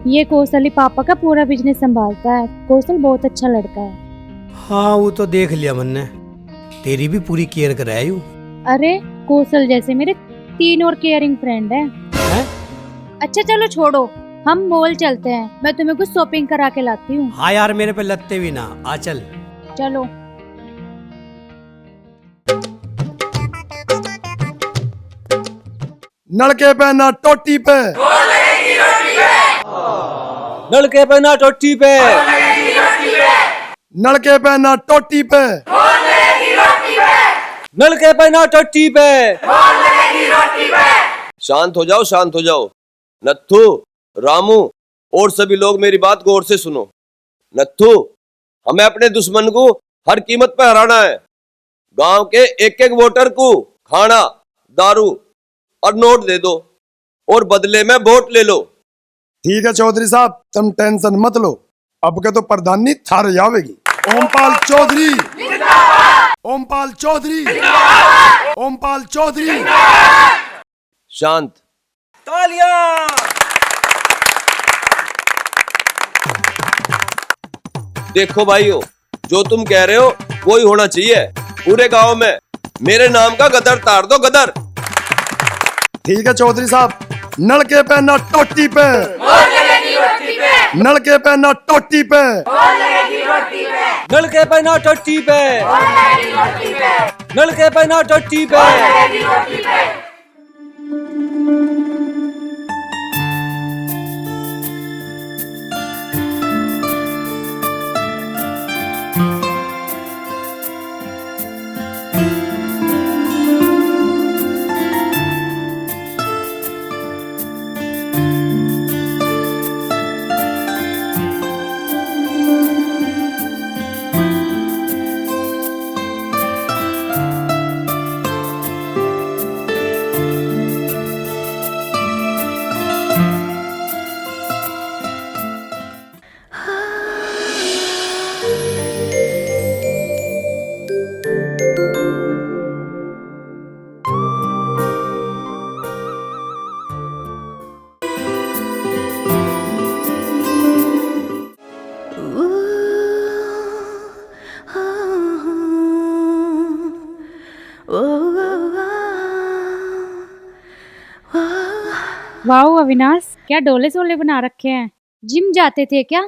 S4: ये कौशल ही पापा का पूरा बिजनेस संभालता है। कौशल बहुत अच्छा लड़का है।
S1: हाँ वो तो देख लिया मैंने, तेरी भी पूरी केयर कर रहा है यू।
S4: अरे कौशल जैसे मेरे 3 और केयरिंग फ्रेंड है? अच्छा चलो छोड़ो, हम मॉल चलते हैं, मैं तुम्हें कुछ शॉपिंग करा के लाती हूँ।
S1: हाँ यार, मेरे पे लगते भी ना, आ चल।
S4: चलो।
S2: नलके पे ना टोटी पे,
S6: नलके पे ना टोटी पे,
S2: नलके पे ना टोटी पे,
S6: नलके पे ना टोटी पे। शांत हो जाओ, शांत हो जाओ। नत्थू, रामू और सभी लोग मेरी बात गौर से सुनो। नत्थू, हमें अपने दुश्मन को हर कीमत पर हराना है। गांव के एक एक वोटर को खाना, दारू और नोट दे दो और बदले में वोट ले लो।
S2: ठीक है चौधरी साहब, तुम टेंशन मत लो, अब के तो प्रधानी थार जावेगी। ओमपाल चौधरी, ओमपाल चौधरी, ओमपाल चौधरी।
S6: शांत। तालियां। देखो भाइयों, जो तुम कह रहे हो वो ही होना चाहिए। पूरे गांव में मेरे नाम का गदर तार दो, गदर।
S2: ठीक है चौधरी साहब, नलके पे ना टोटी पे, नलके पे ना टोटी पे,
S6: नलके पे ना टोटी पे, नलके पे ना टोटी पे।
S4: वाह अविनाश, क्या डोले सोले बना रखे हैं। जिम जाते थे क्या?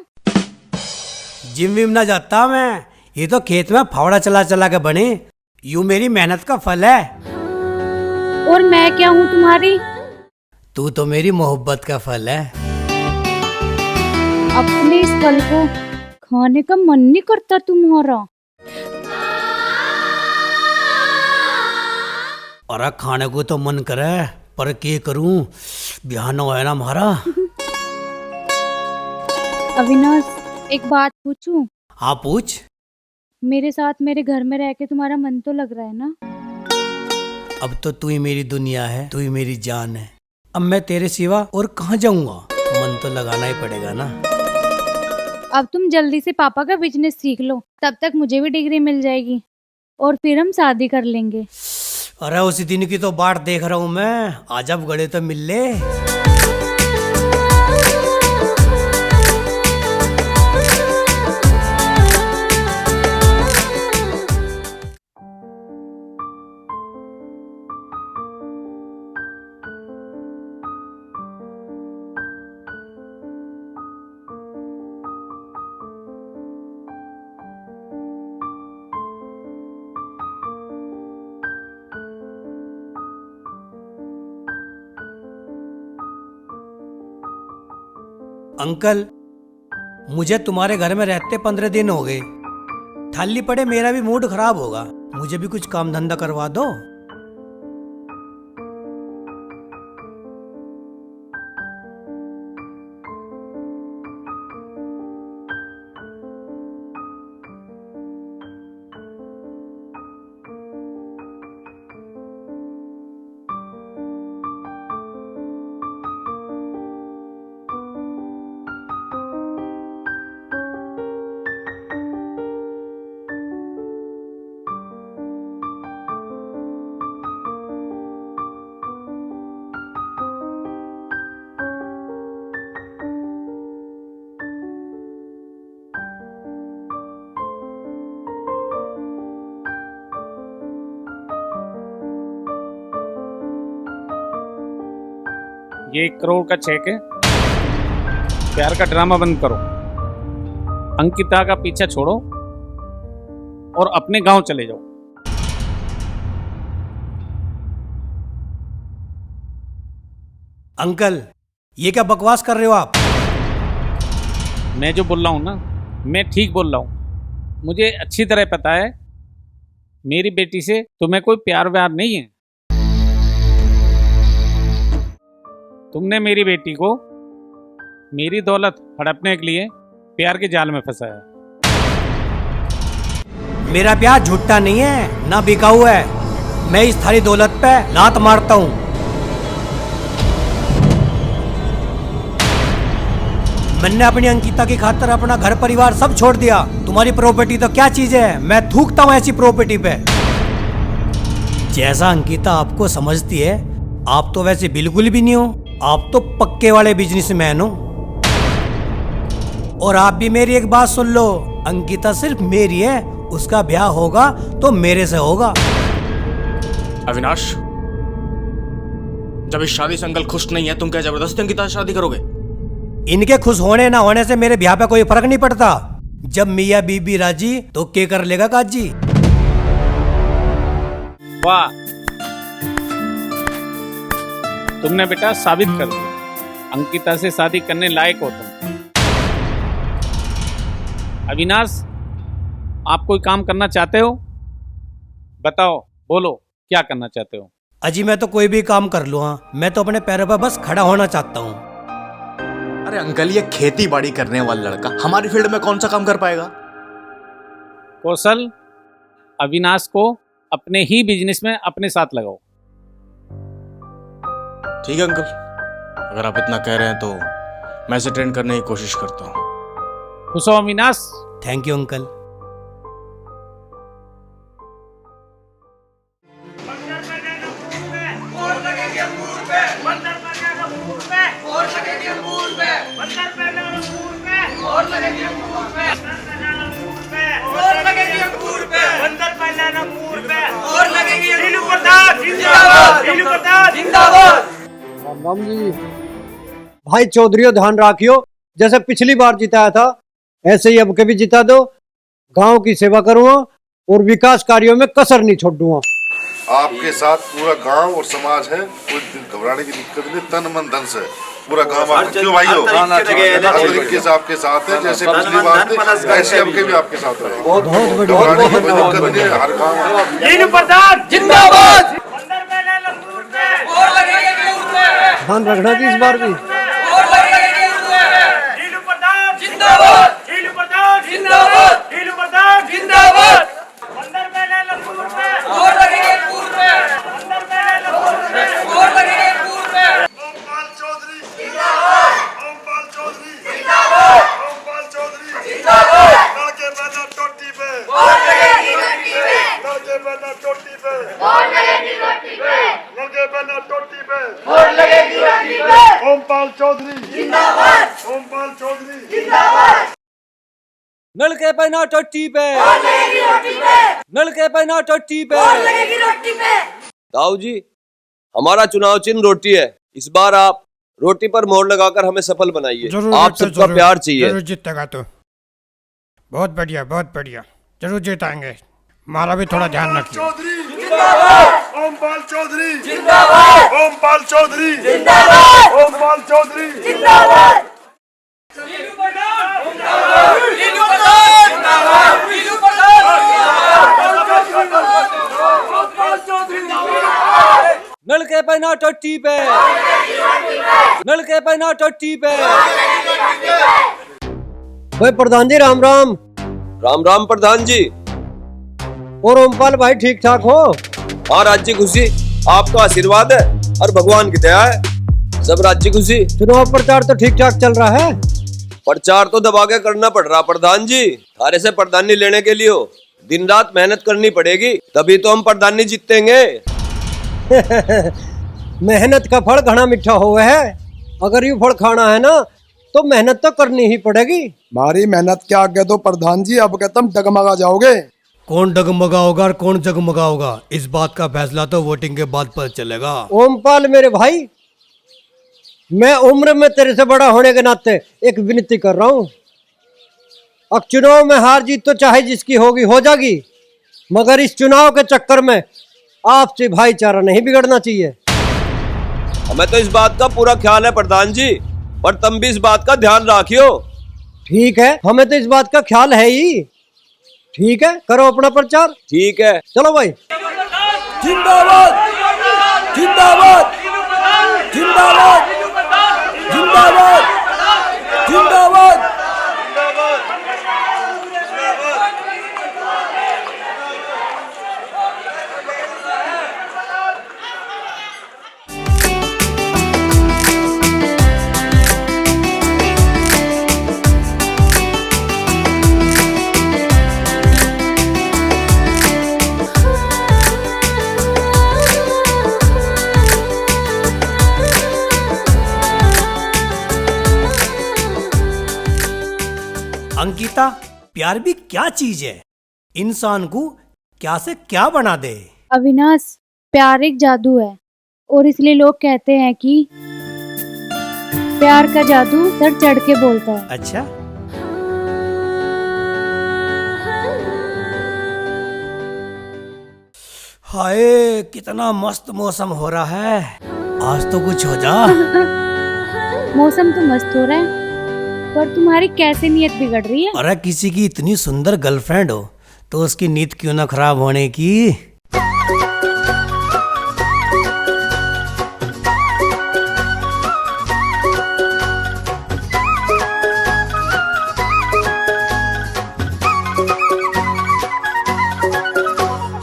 S1: जिम विम ना जाता मैं, ये तो खेत में फावड़ा चला चला के बने। यूं मेरी मेहनत का फल है।
S4: और मैं क्या हूँ तुम्हारी?
S1: तू तो मेरी मोहब्बत का फल है।
S4: अपने इस फल को खाने का मन नहीं करता तुम्हारा?
S1: और खाने को तो मन करे, पर के करूं, बिहान हो है ना हमारा।
S4: अविनाश, एक बात पूछूं?
S1: हाँ पूछ।
S4: मेरे साथ मेरे घर में रह के तुम्हारा मन तो लग रहा है ना?
S1: अब तो तू ही मेरी दुनिया है, तू ही मेरी जान है। अब मैं तेरे सिवा और कहाँ जाऊंगा? मन तो लगाना ही पड़ेगा ना।
S4: अब तुम जल्दी से पापा का बिजनेस सीख लो, तब तक मुझे भी डिग्री मिल जाएगी और फिर हम शादी कर लेंगे।
S1: अरे उसी दिन की तो बाट देख रहा हूँ मैं, आज अब गड़े तो मिल ले। अंकल, मुझे तुम्हारे घर में रहते 15 दिन हो गए। थाली पड़े मेरा भी मूड खराब होगा, मुझे भी कुछ काम धंधा करवा दो।
S10: ये 1 करोड़ का चेक है। प्यार का ड्रामा बंद करो, अंकिता का पीछा छोड़ो और अपने गांव चले जाओ।
S1: अंकल, ये क्या बकवास कर रहे हो आप?
S10: मैं जो बोल रहा हूं ना, मैं ठीक बोल रहा हूं। मुझे अच्छी तरह पता है मेरी बेटी से तुम्हें कोई प्यार व्यार नहीं है। तुमने मेरी बेटी को मेरी दौलत हड़पने के लिए प्यार के जाल में फंसाया।
S1: मेरा प्यार झूठा नहीं है, ना बिकाऊ है। मैं इस थारी दौलत पे लात मारता हूँ। मैंने अपनी अंकिता की खातिर अपना घर परिवार सब छोड़ दिया। तुम्हारी प्रॉपर्टी तो क्या चीज है, मैं थूकता हूँ ऐसी प्रॉपर्टी पे। जैसा अंकिता आपको समझती है, आप तो वैसे बिल्कुल भी नहीं हो। आप तो पक्के वाले बिजनेसमैन हो। और आप भी मेरी एक बात सुन लो, अंकिता सिर्फ मेरी है, उसका ब्याह होगा तो मेरे से होगा।
S11: अविनाश, जब इस शादी से अंकल खुश नहीं है, तुम क्या जबरदस्ती अंकिता से शादी करोगे?
S1: इनके खुश होने ना होने से मेरे ब्याह पे कोई फर्क नहीं पड़ता। जब मियाँ बीबी राजी तो के कर लेगा काजी।
S10: वाह, तुमने बेटा साबित कर दिया अंकिता से शादी करने लायक हो तुम। अविनाश, आप कोई काम करना चाहते हो? बताओ, बोलो क्या करना चाहते हो?
S1: अजी मैं तो कोई भी काम कर लूँ, मैं तो अपने पैरों पर बस खड़ा होना चाहता हूँ।
S11: अरे अंकल, ये खेती बाड़ी करने वाला लड़का हमारी फील्ड में कौन सा काम कर पाएगा?
S10: कौशल, अविनाश को अपने ही बिजनेस में अपने साथ लगाओ।
S11: ठीक है अंकल, अगर आप इतना कह रहे हैं तो मैं इसे ट्रेन करने की कोशिश करता हूँ।
S10: खुश हो Avinash?
S1: Thank you uncle.
S2: Ram ji,
S6: भाई चौधरी ध्यान रखियो, जैसे पिछली बार जिताया था ऐसे ही अब के भी जिता दो। गांव की सेवा करूंगा और विकास कार्यों में कसर नहीं छोड़ूंगा।
S12: आपके साथ पूरा गांव और समाज है, कोई घबराने की दिक्कत नहीं, तन मन धन से पूरा गांव आपके, क्यों भाई हो, हर तरीके से आपके साथ है। जैसे पिछली बार थे ऐसे अब के भी आपके साथ रहेगा।
S6: बहुत बढ़िया,
S12: घबराने की कोई दिक्कत नहीं है, हर गाँव
S5: जिंदाबाद।
S6: ध्यान रखना जी इस बार भी।
S12: ओमपाल चौधरी जिंदाबाद, ओमपाल चौधरी जिंदाबाद।
S1: नलके पे ना टट्टी पे, नलके पे ना टट्टी पे।
S8: ताऊ जी, हमारा चुनाव चिन्ह रोटी है। इस बार आप रोटी पर मोहर लगाकर हमें सफल बनाइए। आप सबका प्यार चाहिए।
S1: जरूर जीतेगा तो। बहुत बढ़िया, बहुत बढ़िया, जरूर जीताएंगे। हमारा भी थोड़ा ध्यान रखिए।
S12: चौधरी जिंदाबाद, ओमपाल चौधरी जिंदाबाद, ओमपाल चौधरी जिंदाबाद, ओमपाल चौधरी जिंदाबाद।
S1: नलके पे ना टट्टी पे, नलके पे ना टट्टी पे।
S6: भाई प्रधान जी राम राम।
S8: राम राम प्रधान जी।
S6: और ओमपाल भाई ठीक ठाक हो?
S8: हाँ राज्य खुशी, आपका आशीर्वाद है और भगवान की दया है, सब राज्य खुशी।
S6: चुनाव प्रचार तो ठीक ठाक चल रहा है?
S8: प्रचार तो दबा के करना पड़ रहा प्रधान जी। थारे से प्रधानी लेने के लिए दिन रात मेहनत करनी पड़ेगी, तभी तो हम प्रधानी जीतेंगे।
S6: मेहनत का फल घना मीठा हुआ है। अगर ये फल खाना है ना तो मेहनत तो करनी ही पड़ेगी।
S12: हमारी मेहनत के आगे तो प्रधान जी अब के तुम डगमगा जाओगे।
S1: कौन डगमगाओगा और कौन जगमगाओगा, इस बात का फैसला तो वोटिंग के बाद पता चलेगा।
S6: ओमपाल मेरे भाई, मैं उम्र में तेरे से बड़ा होने के नाते एक विनती कर रहा हूँ। अब चुनाव में हार जीत तो चाहे जिसकी होगी हो जाएगी, मगर इस चुनाव के चक्कर में आपसी भाईचारा नहीं बिगड़ना चाहिए।
S8: हमें तो इस बात का पूरा ख्याल है प्रधान जी, पर तुम भी इस बात का ध्यान रखियो।
S6: ठीक है, हमें तो इस बात का ख्याल है ही। ठीक है, करो अपना प्रचार।
S8: ठीक है,
S6: चलो भाई।
S1: जिंदाबाद, जिंदाबाद, जिंदाबाद, जिंदाबाद, जिंदाबाद। अंकिता, प्यार भी क्या चीज है, इंसान को क्या से क्या बना दे।
S4: अविनाश, प्यार एक जादू है और इसलिए लोग कहते हैं कि प्यार का जादू सर चढ़ के बोलता है।
S1: अच्छा, हाय कितना मस्त मौसम हो रहा है, आज तो कुछ हो जा।
S4: मौसम तो मस्त हो रहा है, पर तुम्हारी कैसे नीयत बिगड़ रही है?
S1: अरे किसी की इतनी सुंदर गर्लफ्रेंड हो तो उसकी नीयत क्यों ना खराब होने की।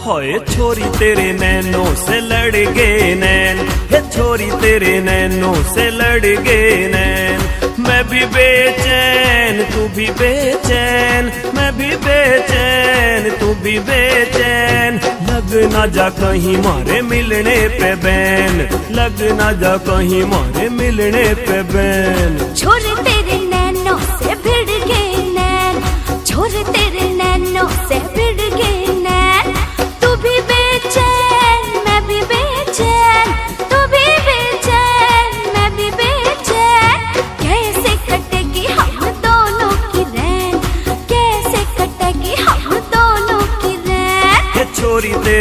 S13: होए छोरी तेरे नैनों से लड़ गए नैन, हे छोरी तेरे नैनों से लड़ गए नैन। मैं भी बेचैन तू भी बेचैन, मैं भी बेचैन तू भी बेचैन। लग ना जा कहीं मारे मिलने पे बैन, लग ना जा कहीं मारे मिलने पे बैन।
S7: छोरे तेरे नैनों से भिड़ गए नैन, छोरे तेरे नैनों से भिड़ गए नैन। तू भी बेचैन मैं भी बेचैन, तू भी बेचैन मैं भी बेचैन।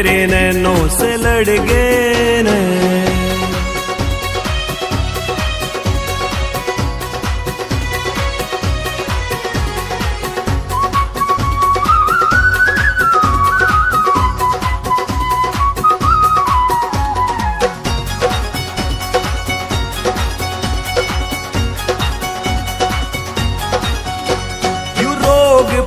S13: तेरे नैनों से लड़ गए नैन।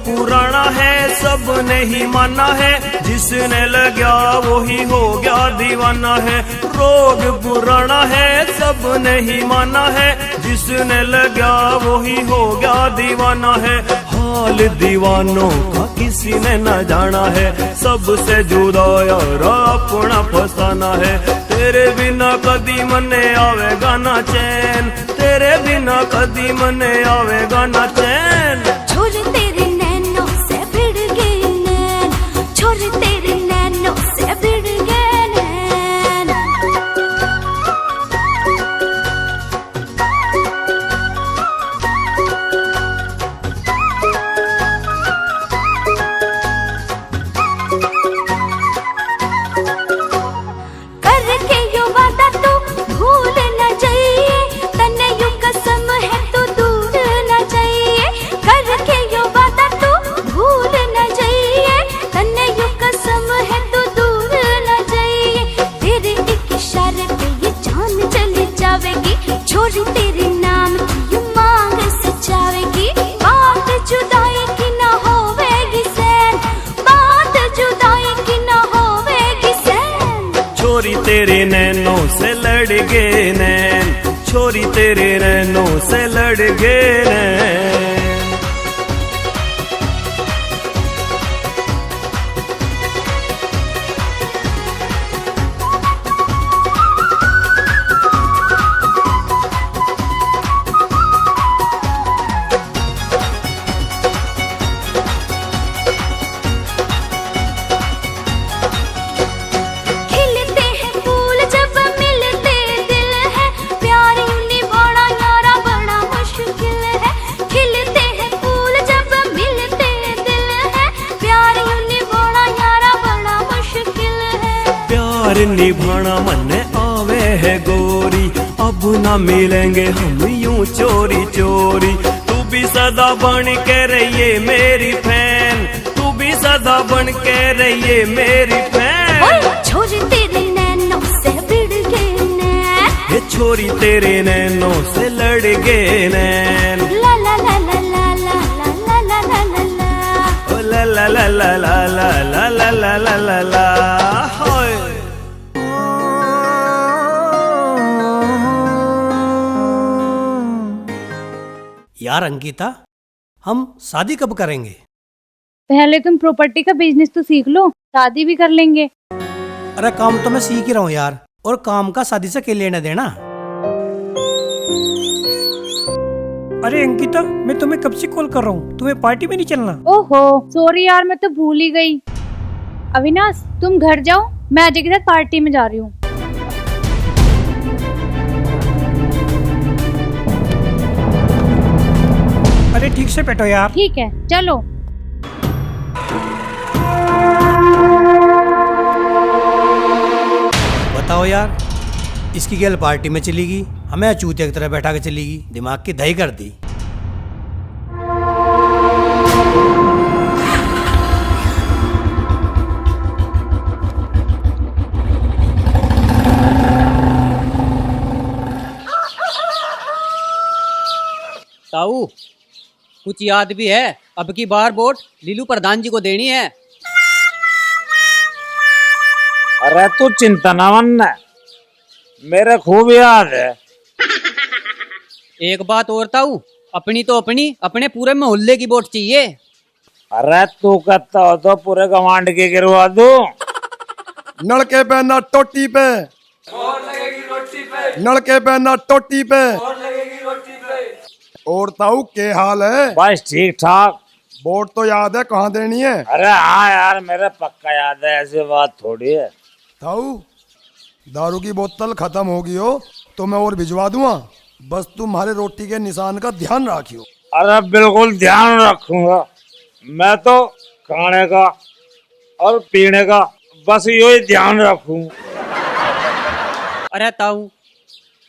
S13: पुराना है सबने ही माना है, जिसने लगा वो ही हो गया दीवाना है। रोग पुराना है सबने ही माना है, जिसने लगा वो ही हो गया दीवाना है। हाल दीवानों का किसी ने न जाना है, सबसे जुदा यार अपना फसाना है। तेरे बिना कदी मने आवेगा ना चैन, तेरे बिना कदी मने आवेगा ना चैन।
S7: छोड़ तेरे नैनों से भिड़ गए नैन, छोड़ तेरे नैनों से भिड़ गए नैन। करके यो वादा तू भूल न जाइए, तन्ने यू कसम है तू दूर न जाइए। करके यो वादा तू भूल न जाइए, तन्ने यू कसम है तू दूर न जाइए। तेरे एक इशारे पे ये जान चली जावेगी, छोरी तेरे नाम की ये मांग सजावेगी। बात जुदाई की ना होवेगी सैन, बात जुदाई की ना होवेगी सैन।
S13: छोरी तेरे नैनों से लड़ गए नैन, छोरी तेरे नैनों से लड़ गए नैन।
S7: खिलते हैं फूल जब मिलते दिल है, प्यार यूं निभाना यारा बड़ा मुश्किल है। खिलते हैं फूल जब मिलते दिल है, प्यार यूं निभाना यारा बड़ा मुश्किल है।
S13: प्यार निभाना मन आवे है गोरी, अब ना मिलेंगे हम यूं चोरी चोरी। तू भी सदा बन के रहिए मेरी फैन, तू भी सदा बन के रहिए मेरी फैन।
S7: छोरी तेरे नैनों से भिड़ गए नैन,
S13: ये छोरी तेरे नैनों से लड़ गए नैन।
S7: ला ला ला ला ला ला ला ला ला ला ला।
S13: ओ ला ला ला ला ला ला ला ला ला ला ला ला। हाय
S1: यार अंकिता, हम शादी कब करेंगे?
S4: पहले तुम प्रॉपर्टी का बिजनेस तो सीख लो, शादी भी कर लेंगे।
S1: अरे काम तो मैं सीख ही रहा हूँ यार, और काम का शादी से क्या लेना देना। अरे अंकिता, मैं तुम्हें कब से कॉल कर रहा हूँ, तुम्हें पार्टी में नहीं चलना?
S4: ओहो सॉरी यार, मैं तो भूल ही गई। अविनाश तुम घर जाओ, मैं अजय के साथ पार्टी में जा रही हूँ।
S1: अरे ठीक से बैठो यार।
S4: ठीक है चलो।
S1: बताओ यार, इसकी गर्ल पार्टी में चलेगी, हमें चूतिया की तरह बैठा के चलेगी, दिमाग की दही कर दी।
S5: ताऊ कुछ याद भी है, अब की बार वोट लीलू प्रधान जी को देनी है।
S10: अरे तू चिंता ना मन, मेरे खूब याद है।
S5: एक बात और ताऊ, अपनी तो अपनी, अपने पूरे मोहल्ले की वोट चाहिए।
S10: अरे तू कहता हो तो पूरे गवांड के गिरवा दो।
S2: नलके पे ना टोटी पे, नलके पे ना टोटी पे। और ताऊ के हाल है?
S10: बस ठीक ठाक।
S2: वोट तो याद है कहाँ देनी है?
S10: अरे हाँ यार, मेरे पक्का याद है, ऐसी बात थोड़ी है।
S2: ताऊ दारू की बोतल खत्म होगी हो तो मैं और भिजवा दूंगा, बस तुम्हारे रोटी के निशान का ध्यान रखियो।
S10: अरे बिल्कुल ध्यान रखूंगा, मैं तो खाने का और पीने का बस यो ही ध्यान रखूं।
S5: अरे ताऊ,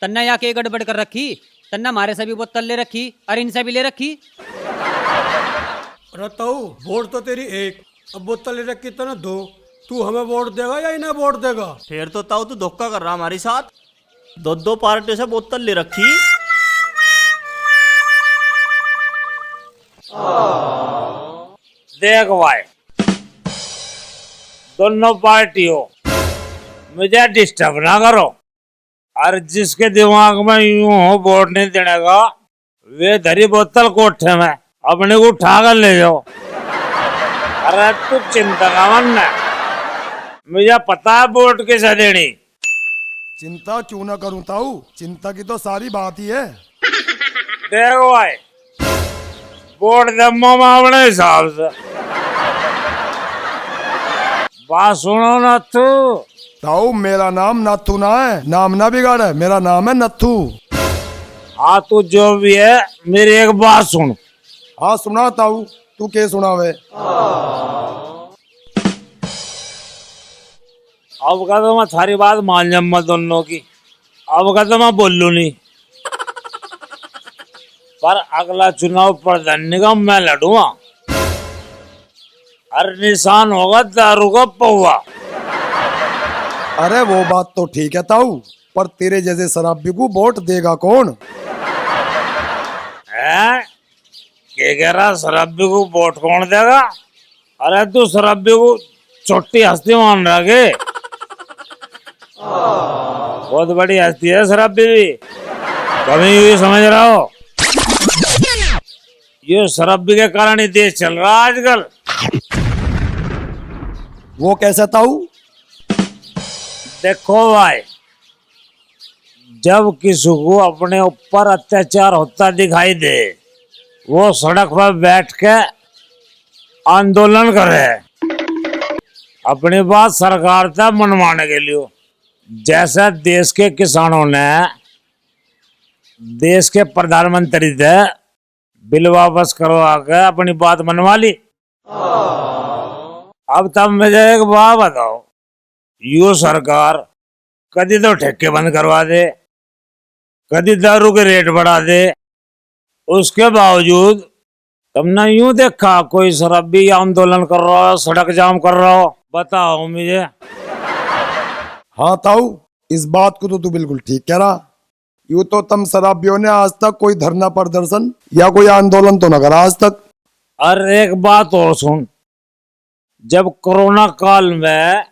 S5: तन्ना यहाँ के गड़बड़ कर रखी, तन्ना हमारे से भी बोतल ले रखी और इनसे भी ले रखी।
S1: अरे ताऊ, वोट तो तेरी एक, अब बोतल ले रखी तो ना दो। तू हमें वोट देगा या इन्हें वोट देगा?
S3: फिर तो ताऊ तू धोखा कर रहा हमारे साथ। दो पार्टी से बोतल ले रखी।
S10: देख भाई, दोनों पार्टियों मुझे डिस्टर्ब ना करो, और जिसके दिमाग में यूं हो वोट नहीं देने का, वे धरी बोतल कोठे में अपने को उठा कर ले जाओ। अरे तू चिंता का मन है, मुझे पता है वोट किसे देनी।
S14: चिंता क्यों ना करूं ताऊ, चिंता की तो सारी बात ही है।
S10: देखो भाई, वोट दम्मा में अपने हिसाब से। बात सुनो ना तू।
S14: ताऊ, मेरा नाम नथु ना है, नाम ना बिगाड़े, मेरा नाम है नथु।
S10: हाँ तू जो भी है, मेरी एक बात सुन।
S14: हाँ सुना ताऊ, तू क्या सुनावे?
S10: अब का तो मैं थारी बात मान जम्मा दोनों की, अब का तो मैं बोलू नहीं, पर अगला चुनाव प्रधान निगम मैं लड़ूंगा, और निशान होगा दारू का पौवा।
S14: अरे वो बात तो ठीक है ताऊ, पर तेरे जैसे शराबी को वोट देगा कौन?
S10: है क्या कह रहा, शराबी को वोट कौन देगा? अरे तू शराबी को छोटी हस्ती मान रहा के? बहुत बड़ी हस्ती है शराबी भी, कभी ये समझ रहा हो? ये शराबी के कारण ही देश चल रहा है आजकल।
S14: वो कैसा ताऊ?
S10: देखो भाई, जब किसी को अपने ऊपर अत्याचार होता दिखाई दे, वो सड़क पर बैठ के आंदोलन करे अपनी बात सरकार तक मनवाने के लिए। जैसे देश के किसानों ने देश के प्रधानमंत्री से बिल वापस करवा के अपनी बात मनवा ली। अब तब मुझे एक बात बताओ, यो सरकार कभी तो ठेके बंद करवा दे, कभी दारू के रेट बढ़ा दे, उसके बावजूद तुमने यूं देखा कोई शराबी आंदोलन कर रहा हो, सड़क जाम कर रहा हो? बताओ मुझे।
S14: हाँ ताऊ, इस बात को तो तू बिल्कुल ठीक कह रहा। यूं तो तुम शराबियों ने आज तक कोई धरना प्रदर्शन या कोई आंदोलन तो न करा आज तक।
S10: और एक बात और सुन, जब कोरोना काल में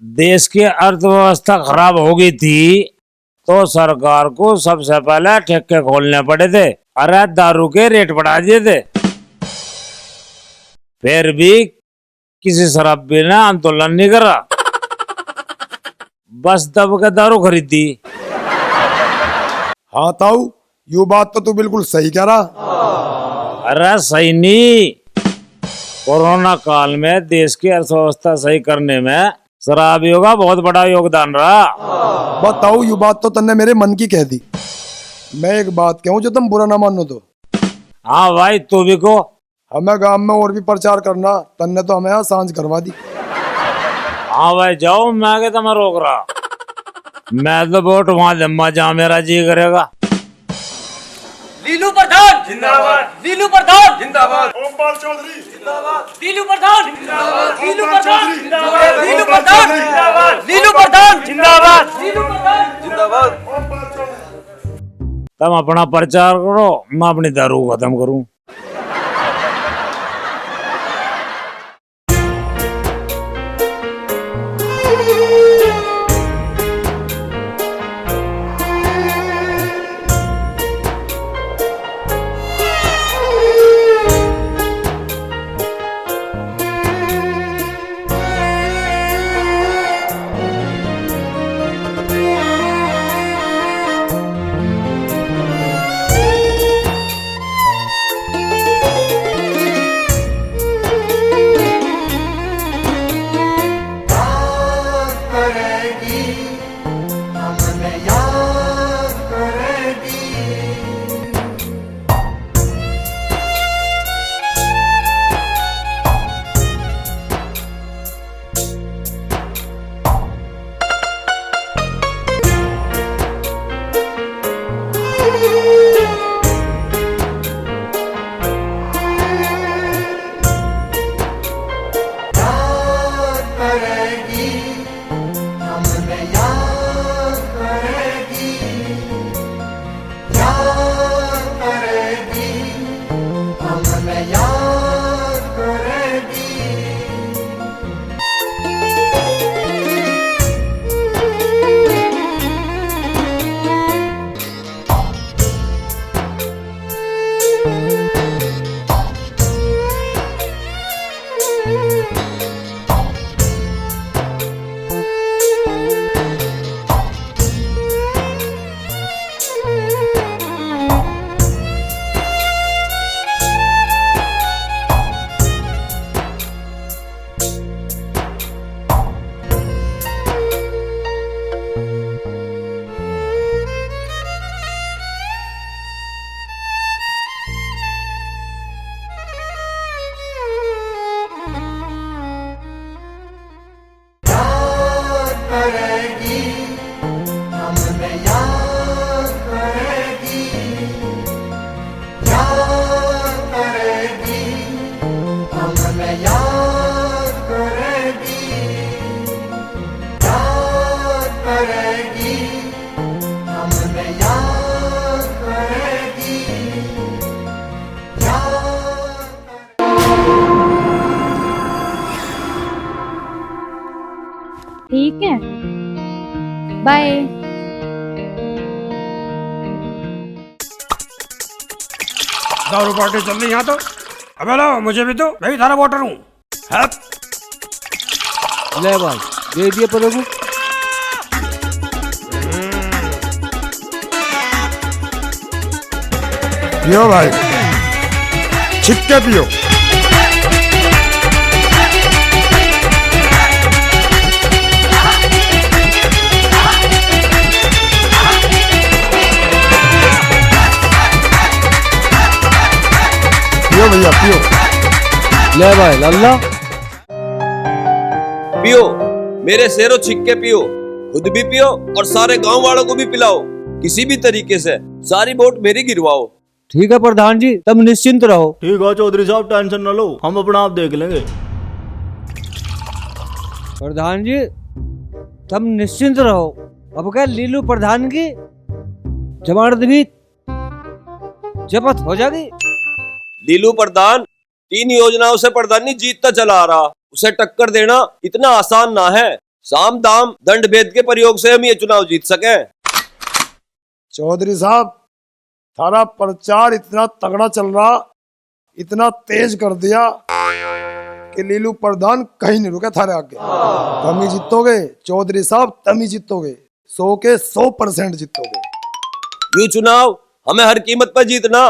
S10: देश की अर्थव्यवस्था खराब हो गई थी, तो सरकार को सबसे पहले ठेके खोलने पड़े थे, अरे दारू के रेट बढ़ा दिए थे। फिर भी किसी शराबी ने आंदोलन नहीं करा, बस दब के दारू खरीदी।
S14: हाँ ताऊ, ये बात तो तू बिल्कुल सही कह रहा।
S10: अरे सही नहीं, कोरोना काल में देश की अर्थव्यवस्था सही करने में शराबियों का बहुत बड़ा योगदान रहा।
S14: बताओ, ये बात तो तन्ने मेरे मन की कह दी। मैं एक बात कहूँ जो तुम बुरा ना मानो तो।
S10: हाँ भाई, तू भी को।
S14: हमें गांव में और भी प्रचार करना, तन्ने तो हमें यहाँ सांझ करवा दी।
S10: हाँ भाई जाओ, मैं क्या तुम्हें रोक रहा? मैं तो वोट वहां जमा जहाँ मेरा जी करेगा।
S5: लीलू प्रधान जिंदाबाद, लीलू प्रधान जिंदाबाद,
S14: ओमपाल चौधरी जिंदाबाद,
S5: लीलू प्रधान जिंदाबाद, लीलू प्रधान
S14: जिंदाबाद,
S5: लीलू प्रधान जिंदाबाद, लीलू प्रधान जिंदाबाद, लीलू प्रधान
S14: जिंदाबाद।
S10: तुम अपना प्रचार करो, मैं अपनी दारू खत्म करूं।
S15: करेगी, हमने याद करेगी,
S4: ठीक है, बाय।
S1: दारू पार्टी चल रही यहाँ तो। अबे लो मुझे भी दो, मैं भी थारा वोटर हूँ।
S2: ले भाई दे दिए प्रभु।
S14: पियो भाई, छिक्के पियो। पियो भैया पियो।
S2: ले भाई लल्ला
S16: पियो, मेरे शेरों छिक्के पियो, खुद भी पियो और सारे गांव वालों को भी पिलाओ। किसी भी तरीके से सारी वोट मेरी गिरवाओ।
S2: ठीक है प्रधान जी, तुम निश्चिंत रहो।
S3: ठीक है चौधरी साहब, टेंशन न लो, हम अपना आप देख लेंगे।
S2: प्रधान जी तुम निश्चिंत रहो। अब क्या लीलू प्रधान की जमानत भी जब्त हो जाएगी।
S16: लीलू प्रधान 3 योजनाओं से प्रधानी जीतता चला आ रहा, उसे टक्कर देना इतना आसान ना है। साम दाम दंड भेद के प्रयोग से हम ये चुनाव जीत सके।
S14: चौधरी साहब, थारा प्रचार इतना तगड़ा चल रहा, इतना तेज कर दिया कि लीलू प्रधान कहीं नहीं रुके थारे आगे। तुम ही जीतोगे चौधरी साहब, तुम ही जीतोगे, 100 के 100% जीतोगे।
S16: ये चुनाव हमें हर कीमत पर जीतना।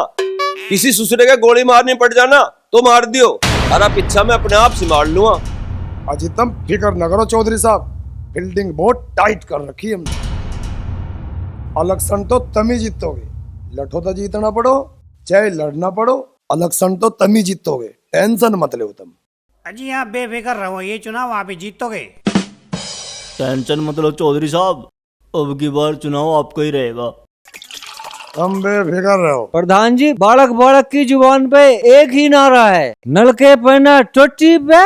S16: किसी दूसरे के गोली मारनी पड़ जाना तो मार दियो, अरे पीछा मैं अपने आप संभाल लूंगा।
S14: अजी तुम फिक्र न करो चौधरी साहब, फील्डिंग बहुत टाइट कर रखी हमने। इलेक्शन तो तुम ही जीतोगे, लठो तो जीतना पड़ो चाहे लड़ना पड़ो, इलेक्शन तो तुम ही जीतोगे, टेंशन मत लो तुम।
S1: अजी आप बेफिक्र रहो, ये चुनाव आप ही जीतोगे।
S3: टेंशन मत लो चौधरी साहब, अब की बार चुनाव आपका ही रहेगा।
S14: तुम बेफिक्र रहो।
S2: प्रधान जी बालक बालक की जुबान पे एक ही नारा है, नलके पे ना टोटी पे,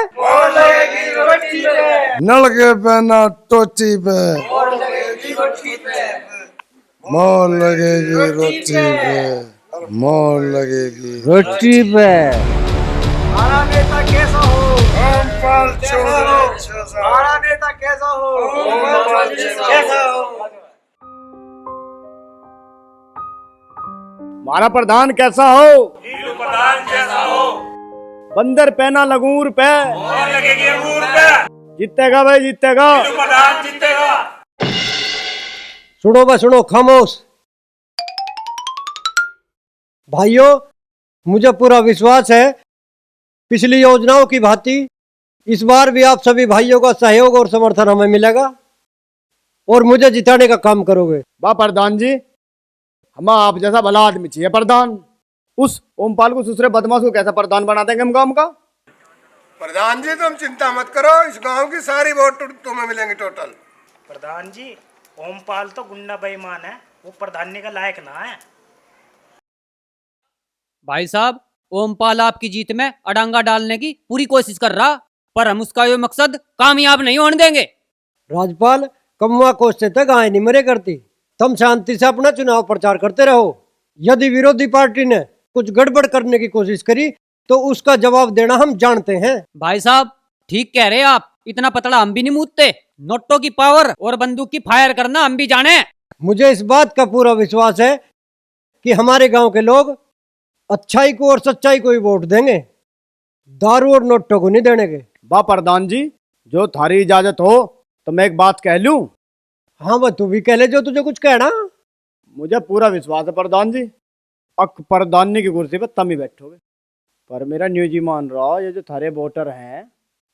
S14: नलके पे ना टोटी पे, मोर लगेगी रोटी पे, मोर लगेगी
S2: रोटी पे।
S15: हमारा नेता कैसा हो? रामपाल चौधरी। हमारा नेता कैसा हो? रामपाल कैसा हो?
S2: हमारा प्रधान कैसा हो?
S15: लीलू प्रधान कैसा हो?
S2: बंदर पे ना लगूर पे,
S15: मोहर लगेगी अंगूर पे।
S2: जीतेगा भाई जीतेगा।
S15: लीलू प्रधान जीतेगा।
S1: सुनो बस सुनो, खामोश। भाइयों, मुझे पूरा विश्वास है पिछली योजनाओं की भांति इस बार भी आप सभी भाइयों का सहयोग और समर्थन हमें मिलेगा और मुझे जिताने का काम करोगे।
S2: वाह प्रधान जी, हम आप जैसा भला आदमी चाहिए प्रधान। उस ओमपाल को दूसरे बदमाश को कैसा प्रधान बना देंगे हम गांव का।
S17: प्रधान जी तुम चिंता मत करो, इस गांव की सारी वोट तुम्हें मिलेंगी टोटल।
S18: प्रधान जी ओमपाल तो गुंडा बेईमान है, वो प्रधानी का लायक ना है।
S5: भाई साहब, ओमपाल आपकी जीत में अड़ंगा डालने की पूरी कोशिश कर रहा, पर हम उसका ये मकसद कामयाब नहीं होने देंगे।
S1: राजपाल, कमवा कोसते तक गाय नहीं मरे करती। तुम शांति से अपना चुनाव प्रचार करते रहो। यदि विरोधी पार्टी ने कुछ गड़बड़ करने की कोशिश करी तो उसका जवाब देना हम जानते हैं।
S5: भाई साहब ठीक कह रहे आप, इतना पतला हम भी नहीं मूदते। नोटों की पावर और बंदूक की फायर करना हम भी जाने।
S1: मुझे इस बात का पूरा विश्वास है कि हमारे गांव के लोग अच्छाई को और सच्चाई को ही वोट देंगे, दारू और नोटों को नहीं देने के।
S2: वाह प्रधान जी, जो थारी इजाजत हो तो मैं एक बात कह लूं।
S1: हाँ वह तू भी कह ले जो तुझे कुछ कहना।
S2: मुझे पूरा विश्वास है प्रधान जी, अक प्रधानी की कुर्सी पर तुम ही बैठोगे। पर मेरा न्यूज ही मान रहा, ये जो थारे वोटर हैं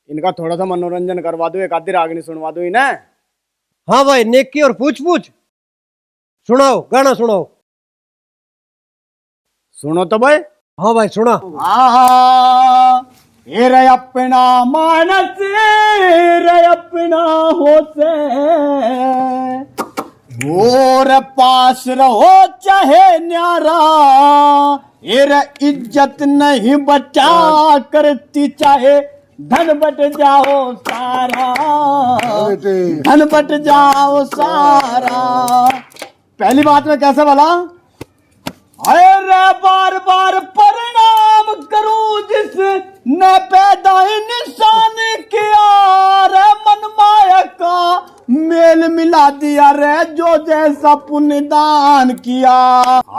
S2: इनका थोड़ा सा मनोरंजन करवा दो, एक आधी रागनी सुनवा दो इन्हें।
S1: हाँ भाई, नेकी और पूछ पूछ सुनाओ, गाना सुनाओ।
S2: सुनो तो भाई।
S1: हाँ भाई सुना।
S15: ये रे अपना मानस रे अपना होते और पास रहो चाहे न्यारा, ये रे इज्जत नहीं बचा करती चाहे
S2: धन बट जाओ सारा, धन बट जाओ सारा। पहली बात में कैसे बोला? अरे बार बार प्रणाम करूं जिसने पैदा इंसान किया रे, मन माया का मेल मिला दिया रे जो जैसा पुण्य दान किया।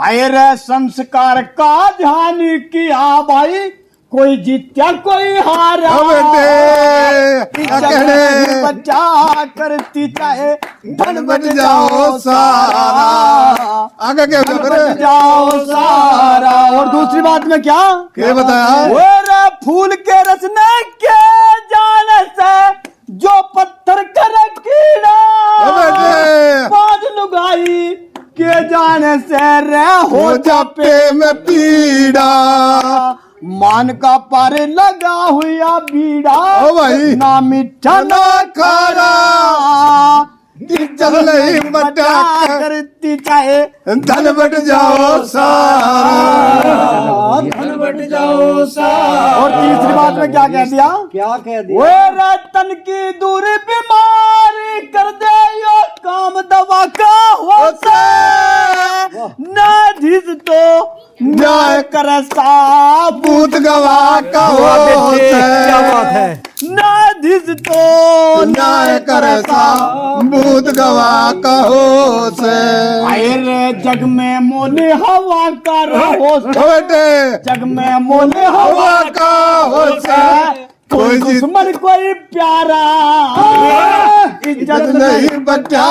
S2: आए रे संस्कार का ध्यान किया भाई, कोई जीत्या कोई हारा, बचा करती चाहे धन बच जाओ सारा, आगे क्या बच जाओ सारा। और दूसरी बात में क्या बताया? वो फूल के रचने के जाने से जो पत्थर कर कीड़ा, बाज लुगाई के जाने से रे हो जापे में पीड़ा। मान का पर लगा हुआ बीड़ा, ना मीठा ना खारा, इज्जत नहीं बचा करती चाहे धन बट जाओ सारा, धन बट जाओ सारा। और तीसरी बात में क्या कह दिया? क्या कह दिया? वो तन की दूरी बीमारी कर दे यो काम दवा का होता, नाधिस तो न्याय कर साबूत गवाह का होता। क्या बात है? नाधिस तो न्याय कर साबूत गवाह का होता। अरे जग में मोले हवा का रहो, जग में मोले हवा का होता, कोई दुश्मन कोई प्यारा, इज्जत नहीं बचा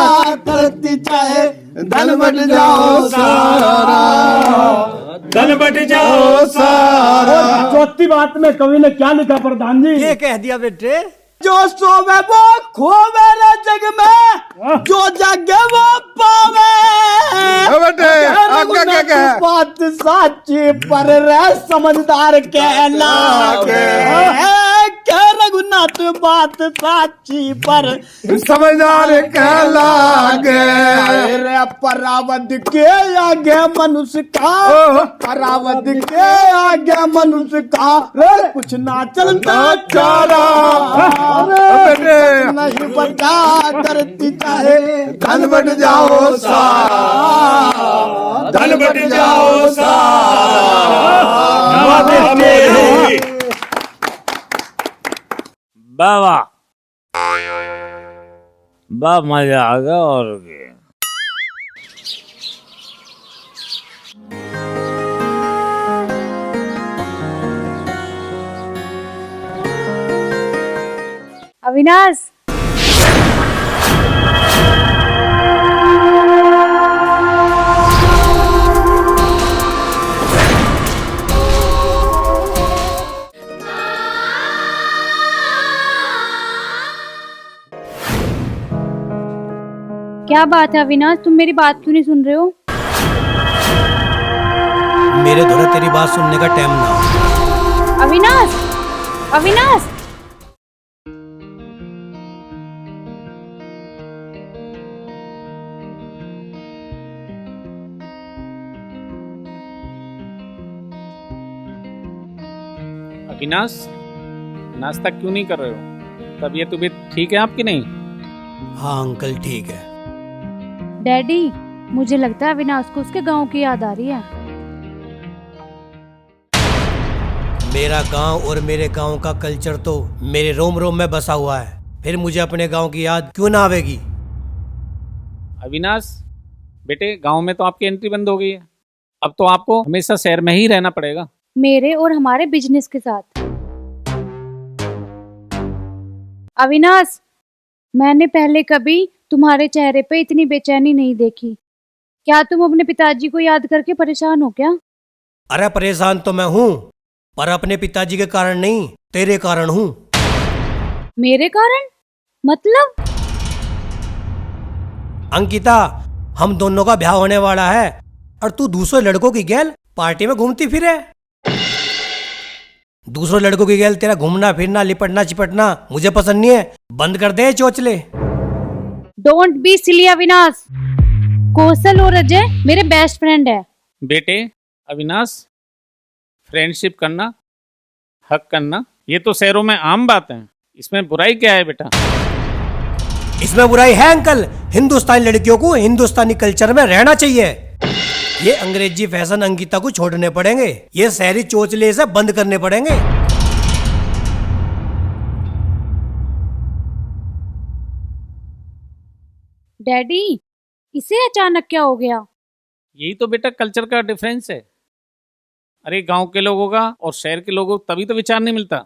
S2: करती चाहे धन बट जाओ सारा, धन बट जाओ सारा। चौथी बात में कवि ने क्या लिखा प्रधान जी?
S1: ये कह दिया बेटे,
S2: जो सोवे वो खोवे रे जग में, जो जागे वो पावे। बात साची पर रे समझदार कहलागे, रघुनाथ बात साची पर समझदार कहलागे। रे परावध के आगे मनुष्य का, परावध के आगे मनुष्य का कुछ ना चलता चारा, नहीं बचा करती चाहे धन बट जाओ सारा, धन बट जाओ सारा।
S10: बाबा बा मजा आ गया। और
S4: अविनाश, क्या बात है अविनाश, तुम मेरी बात क्यों नहीं सुन रहे हो?
S1: मेरे धोरे तेरी बात सुनने का टाइम ना।
S4: अविनाश, अविनाश,
S10: अविनाश नाश्ता क्यों नहीं कर रहे हो? तबीयत ठीक है आपकी? नहीं?
S1: हाँ अंकल ठीक है।
S4: डैडी मुझे लगता है अविनाश को उसके गांव की याद आ रही है।
S1: मेरा गांव और मेरे गांव का कल्चर तो मेरे रोम रोम में बसा हुआ है, फिर मुझे अपने गांव की याद क्यों ना आवेगी?
S10: अविनाश बेटे, गांव में तो आपकी एंट्री बंद हो गई है, अब तो आपको हमेशा शहर में ही रहना पड़ेगा,
S4: मेरे और हमारे बिजनेस के साथ। अविनाश, मैंने पहले कभी तुम्हारे चेहरे पे इतनी बेचैनी नहीं देखी। क्या तुम अपने पिताजी को याद करके परेशान हो क्या?
S1: अरे परेशान तो मैं हूँ, पर अपने पिताजी के कारण नहीं, तेरे कारण हूँ।
S4: मेरे कारण? मतलब?
S1: अंकिता, हम दोनों का ब्याह होने वाला है और तू दूसरे लड़कों की गैल पार्टी में घूमती फिरे। दूसरों लड़कों की गैल तेरा घूमना फिरना लिपटना चिपटना मुझे पसंद नहीं है, बंद कर दे चोचले।
S4: Don't be silly Avinash. Kaushal और अजय मेरे बेस्ट फ्रेंड है।
S10: बेटे अविनाश, फ्रेंडशिप करना, हक करना ये तो शहरों में आम बात है, इसमें बुराई क्या है बेटा?
S1: इसमें बुराई है अंकल। हिंदुस्तानी लड़कियों को हिंदुस्तानी कल्चर में रहना चाहिए। ये अंग्रेजी फैशन अंकिता को छोड़ने पड़ेंगे, ये शहरी चोचले से बंद करने पड़ेंगे।
S4: डैडी, इसे अचानक क्या हो गया?
S10: यही तो बेटा कल्चर का डिफरेंस है। अरे गांव के लोगों का और शहर के लोगों का तभी तो विचार नहीं मिलता।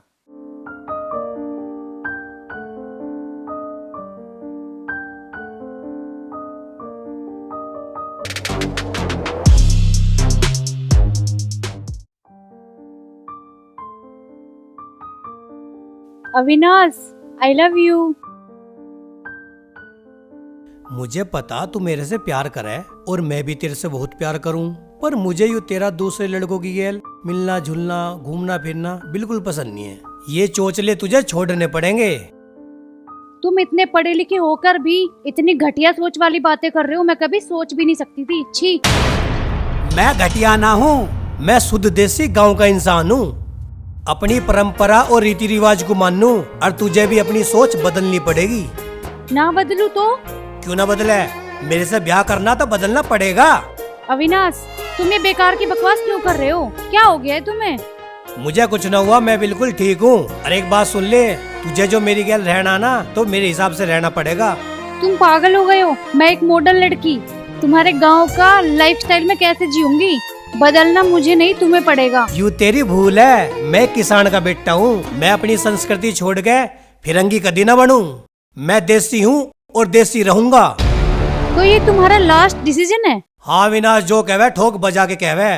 S4: Avinash, I love you.
S1: मुझे पता तू मेरे से प्यार करे और मैं भी तेरे से बहुत प्यार करूं, पर मुझे यूं तेरा दूसरे लड़कों की गेल मिलना झुलना घूमना फिरना बिल्कुल पसंद नहीं है। ये चोचले तुझे छोड़ने पड़ेंगे।
S4: तुम इतने पढ़े लिखे होकर भी इतनी घटिया सोच वाली बातें कर रहे हो, मैं कभी सोच भी नहीं सकती थी। छी।
S1: मैं घटिया ना हूँ, मैं शुद्ध देसी गांव का इंसान हूँ। अपनी परंपरा और रीति रिवाज को मानूं और तुझे भी अपनी सोच बदलनी पड़ेगी।
S4: ना बदलू तो?
S1: क्यों ना बदले, मेरे से ब्याह करना तो बदलना पड़ेगा।
S4: अविनाश, तुम ये बेकार की बकवास क्यों कर रहे हो? क्या हो गया है तुम्हें?
S1: मुझे कुछ न हुआ, मैं बिल्कुल ठीक हूँ। और एक बात सुन ले, तुझे जो मेरी गैल रहना ना तो मेरे हिसाब से रहना पड़ेगा।
S4: तुम पागल हो गए हो? मैं एक मॉडर्न लड़की तुम्हारे गांव का लाइफस्टाइल में कैसे जीऊंगी? बदलना मुझे नहीं, तुम्हें पड़ेगा।
S1: यू तेरी भूल है, मैं किसान का बेटा हूँ। मैं अपनी संस्कृति छोड़ के फिरंगी कभी न बनूं। मैं देसी हूँ और देसी रहूंगा।
S4: तो ये तुम्हारा लास्ट डिसीजन है?
S1: हाँ विनाश, जो कहवे ठोक बजा के कहवे।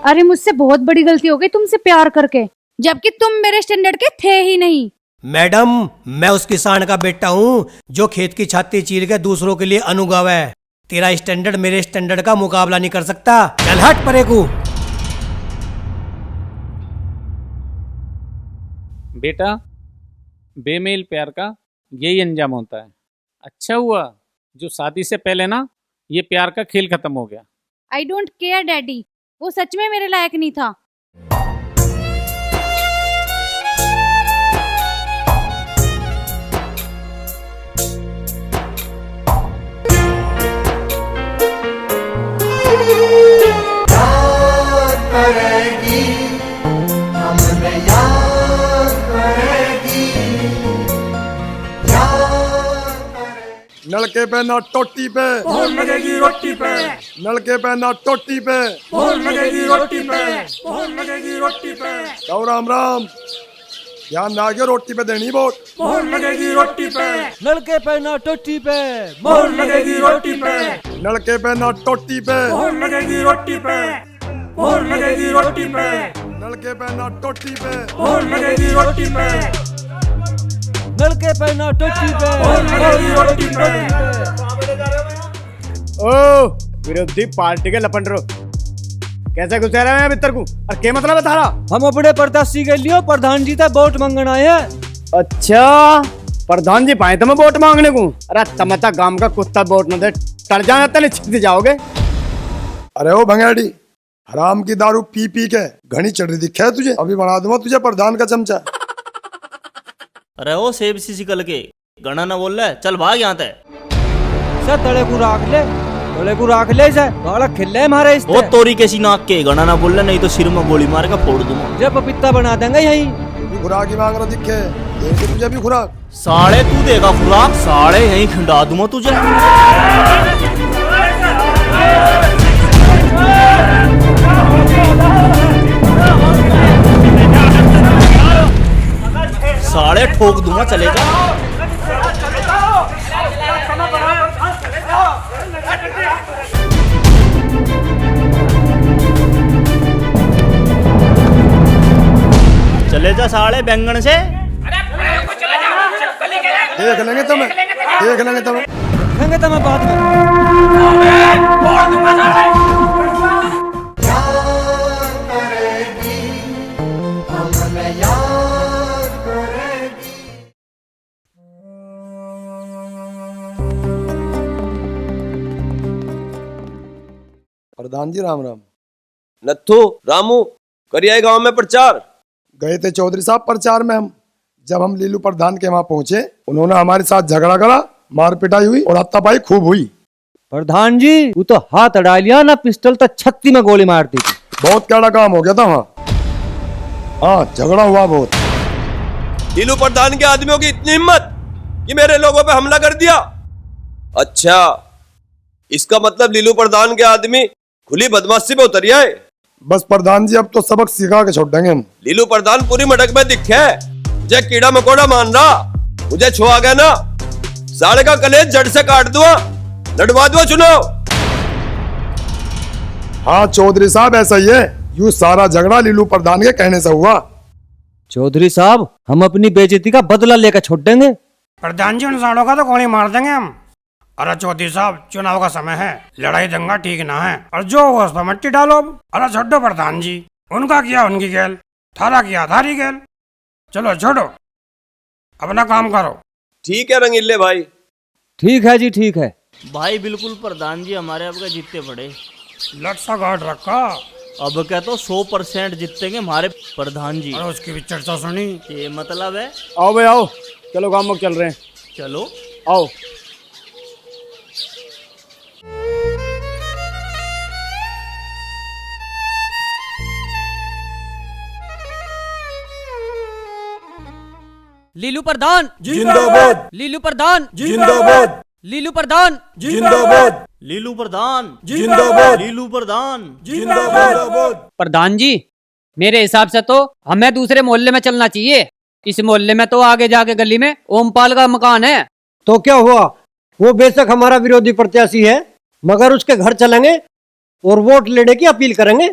S4: अरे मुझसे बहुत बड़ी गलती हो गई तुमसे प्यार करके, जबकि तुम मेरे स्टैंडर्ड के थे ही नहीं।
S1: मैडम, मैं उस किसान का बेटा हूँ जो खेत की छाती चीर के दूसरों के लिए अनुगाव है। तेरा स्टैंडर्ड मेरे स्टैंडर्ड का मुकाबला नहीं कर सकता। चल हट परे को।
S10: बेटा, बेमेल प्यार का यही अंजाम होता है। अच्छा हुआ जो शादी से पहले ना ये प्यार का खेल खत्म हो गया।
S4: आई डोंट केयर डैडी, वो सच में मेरे लायक नहीं था।
S15: करेगी हमने याद करेगी,
S14: नलके पे ना टोटी पे
S15: मोहर लगेगी रोटी पे,
S14: नलके पे ना टोटी पे
S15: मोहर लगेगी रोटी पे, मोहर लगेगी रोटी पे।
S14: तो राम राम, ध्यान ना आगे रोटी पे देनी वोट।
S15: मोहर लगेगी रोटी पे,
S5: नलके पे ना टोटी पे,
S15: मोहर लगेगी रोटी पे,
S14: नलके पे ना टोटी पे
S15: मोहर लगेगी रोटी पे, मोहर लगेगी रोटी पे,
S14: नलके पे ना टोटी पे
S15: मोहर लगेगी रोटी पे,
S5: नलके पे ना टोटी पे,
S15: मोहर लगेगी रोटी पे।
S2: ओ विरोधी पार्टी के लपंडरो, कैसे घुसे रहे हैं भीतर को? और क्या मतलब है थारा?
S5: हम अपने प्रत्याशी के लिए प्रधान जी तक वोट मांगने आए हैं।
S2: अच्छा, प्रधान जी पाए तुम्हें वोट मांगने को? अरे तमता गांव का कुत्ता वोट न दे, टर जाना तले छिप जाओगे।
S14: अरे ओ भंगेड़ी, हराम की दारू पी पी के घनी चढ़ रही दिखा है तुझे। अभी बना दूंगा तुझे प्रधान का चमचा।
S3: अरे ओ सेब सी सिकल के गणा ना बोल रहा, चल भाग यहाँ ते।
S5: सर तड़े को राख ले, तड़े को राख ले सर, गाड़ा खिल्ले मारे इस।
S3: वो तोरी कैसी नाक के गणा ना बोल रहा, नहीं तो सिर में गोली मार के फोड़ दूंगा।
S5: जब पपीता बना देंगे यही।
S14: खुराक ही मांग रहा दिखे, देख तुझे भी खुराक।
S3: साढ़े तू देगा खुराक, साढ़े यही खिंडा दूंगा तुझे। साढ़े ठोक दूंगा, चलेगा। चले जा साढ़े बैंगन से।
S14: देख लेंगे तुम्हें, देख लेंगे तुम्हें,
S5: देखेंगे तुम्हें बाद में।
S14: प्रधान जी राम राम।
S16: नत्थू रामू करिए गांव में प्रचार।
S14: गए थे चौधरी साहब प्रचार में हम। जब हम लीलू प्रधान के वहां पहुंचे, उन्होंने हमारे साथ झगड़ा करा, मार पिटाई हुई और हाथापाई खूब हुई।
S19: प्रधान जी वो तो हाथ अड़ा लिया ना, पिस्टल तो छत्ती में गोली मार दी थी।
S14: बहुत कड़ा काम हो गया था वहाँ। हाँ, झगड़ा हुआ बहुत।
S16: लीलू प्रधान के आदमियों की इतनी हिम्मत कि मेरे लोगों पे हमला कर दिया। अच्छा, इसका मतलब लीलू प्रधान के आदमी खुली बदमाशी पे उतर आए।
S14: बस प्रधान जी अब तो सबक सिखा के छोड़ देंगे हम।
S16: लीलू प्रधान पूरी मटक में दिखे, मुझे कीड़ा मकोड़ा मान रहा, मुझे छुआ गया ना, साले का कलेज जड़ से काट दूंगा, लड़वा दूंगा चुनाव।
S14: हाँ चौधरी साहब, ऐसा ही है। यूं सारा झगड़ा लीलू प्रधान के कहने से हुआ।
S19: चौधरी साहब हम अपनी बेइज्जती का बदला लेकर छोड़ देंगे।
S1: प्रधान जी, उन सालों का तो गोली मार देंगे हम। अरे चौधरी साहब, चुनाव का समय है, लड़ाई दंगा ठीक ना है, और जो हो उस पर मट्टी डालो। अरे छोड़ो प्रधान जी, उनका किया उनकी गेल, थारा किया थारी गेल। चलो छोड़ो, अपना काम करो।
S16: ठीक है रंगीले भाई।
S19: ठीक है जी, ठीक है
S3: भाई। बिल्कुल प्रधान जी, हमारे आपका जीतते पड़े।
S1: लट सा गार्ड रखा।
S3: अब क्या तो 100% जीतेंगे हमारे प्रधान जी।
S1: और उसकी भी चर्चा सुनी।
S3: ये मतलब है।
S2: आओ भाई आओ, चलो गाँव में चल रहे हैं।
S3: चलो
S2: आओ।
S5: लीलू प्रधान
S1: जिंदाबाद।
S5: लीलू प्रधान
S1: जिंदाबाद।
S5: लीलू प्रधान
S1: जिंदाबाद।
S3: लीलू प्रधान
S1: जिंदाबाद।
S3: लीलू प्रधान
S1: जिंदाबाद।
S5: प्रधान जी, मेरे हिसाब से तो हमें दूसरे मोहल्ले में चलना चाहिए। इस मोहल्ले में तो आगे जाके गली में ओमपाल का मकान है।
S6: तो क्या हुआ, वो बेशक हमारा विरोधी प्रत्याशी है, मगर उसके घर चलेंगे और वोट लेने की अपील करेंगे।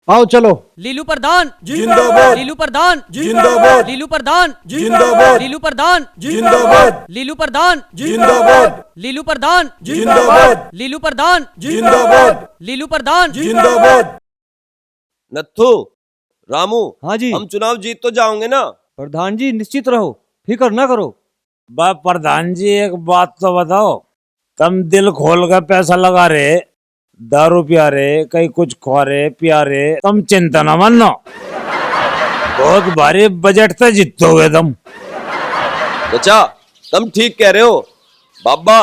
S6: आओ चलो।
S5: लीलू प्रधान
S1: जिंदाबाद।
S5: लीलू प्रधान
S1: जिंदाबाद।
S5: लीलू प्रधान
S1: जिंदाबाद।
S5: लीलू प्रधान
S1: जिंदाबाद।
S5: लीलू प्रधान
S1: जिंदाबाद।
S5: लीलू प्रधान
S1: जिंदाबाद।
S5: लीलू प्रधान
S1: जिंदाबाद।
S5: लीलू प्रधान
S1: जिंदाबाद।
S16: नत्थू, रामू,
S19: हाँ जी।
S16: हम चुनाव जीत तो जाओगे ना?
S19: प्रधान जी निश्चित रहो, फिक्र ना करो।
S10: बाप प्रधान जी एक बात तो बताओ, तुम दिल खोल कर पैसा लगा रहे, दारू पिया रहे, कहीं कुछ खा रहे पिया रहे, तुम चिंता न मानो, बहुत भारी बजट से जीतोगे तुम।
S16: बच्चा, तुम ठीक कह रहे हो। बाबा,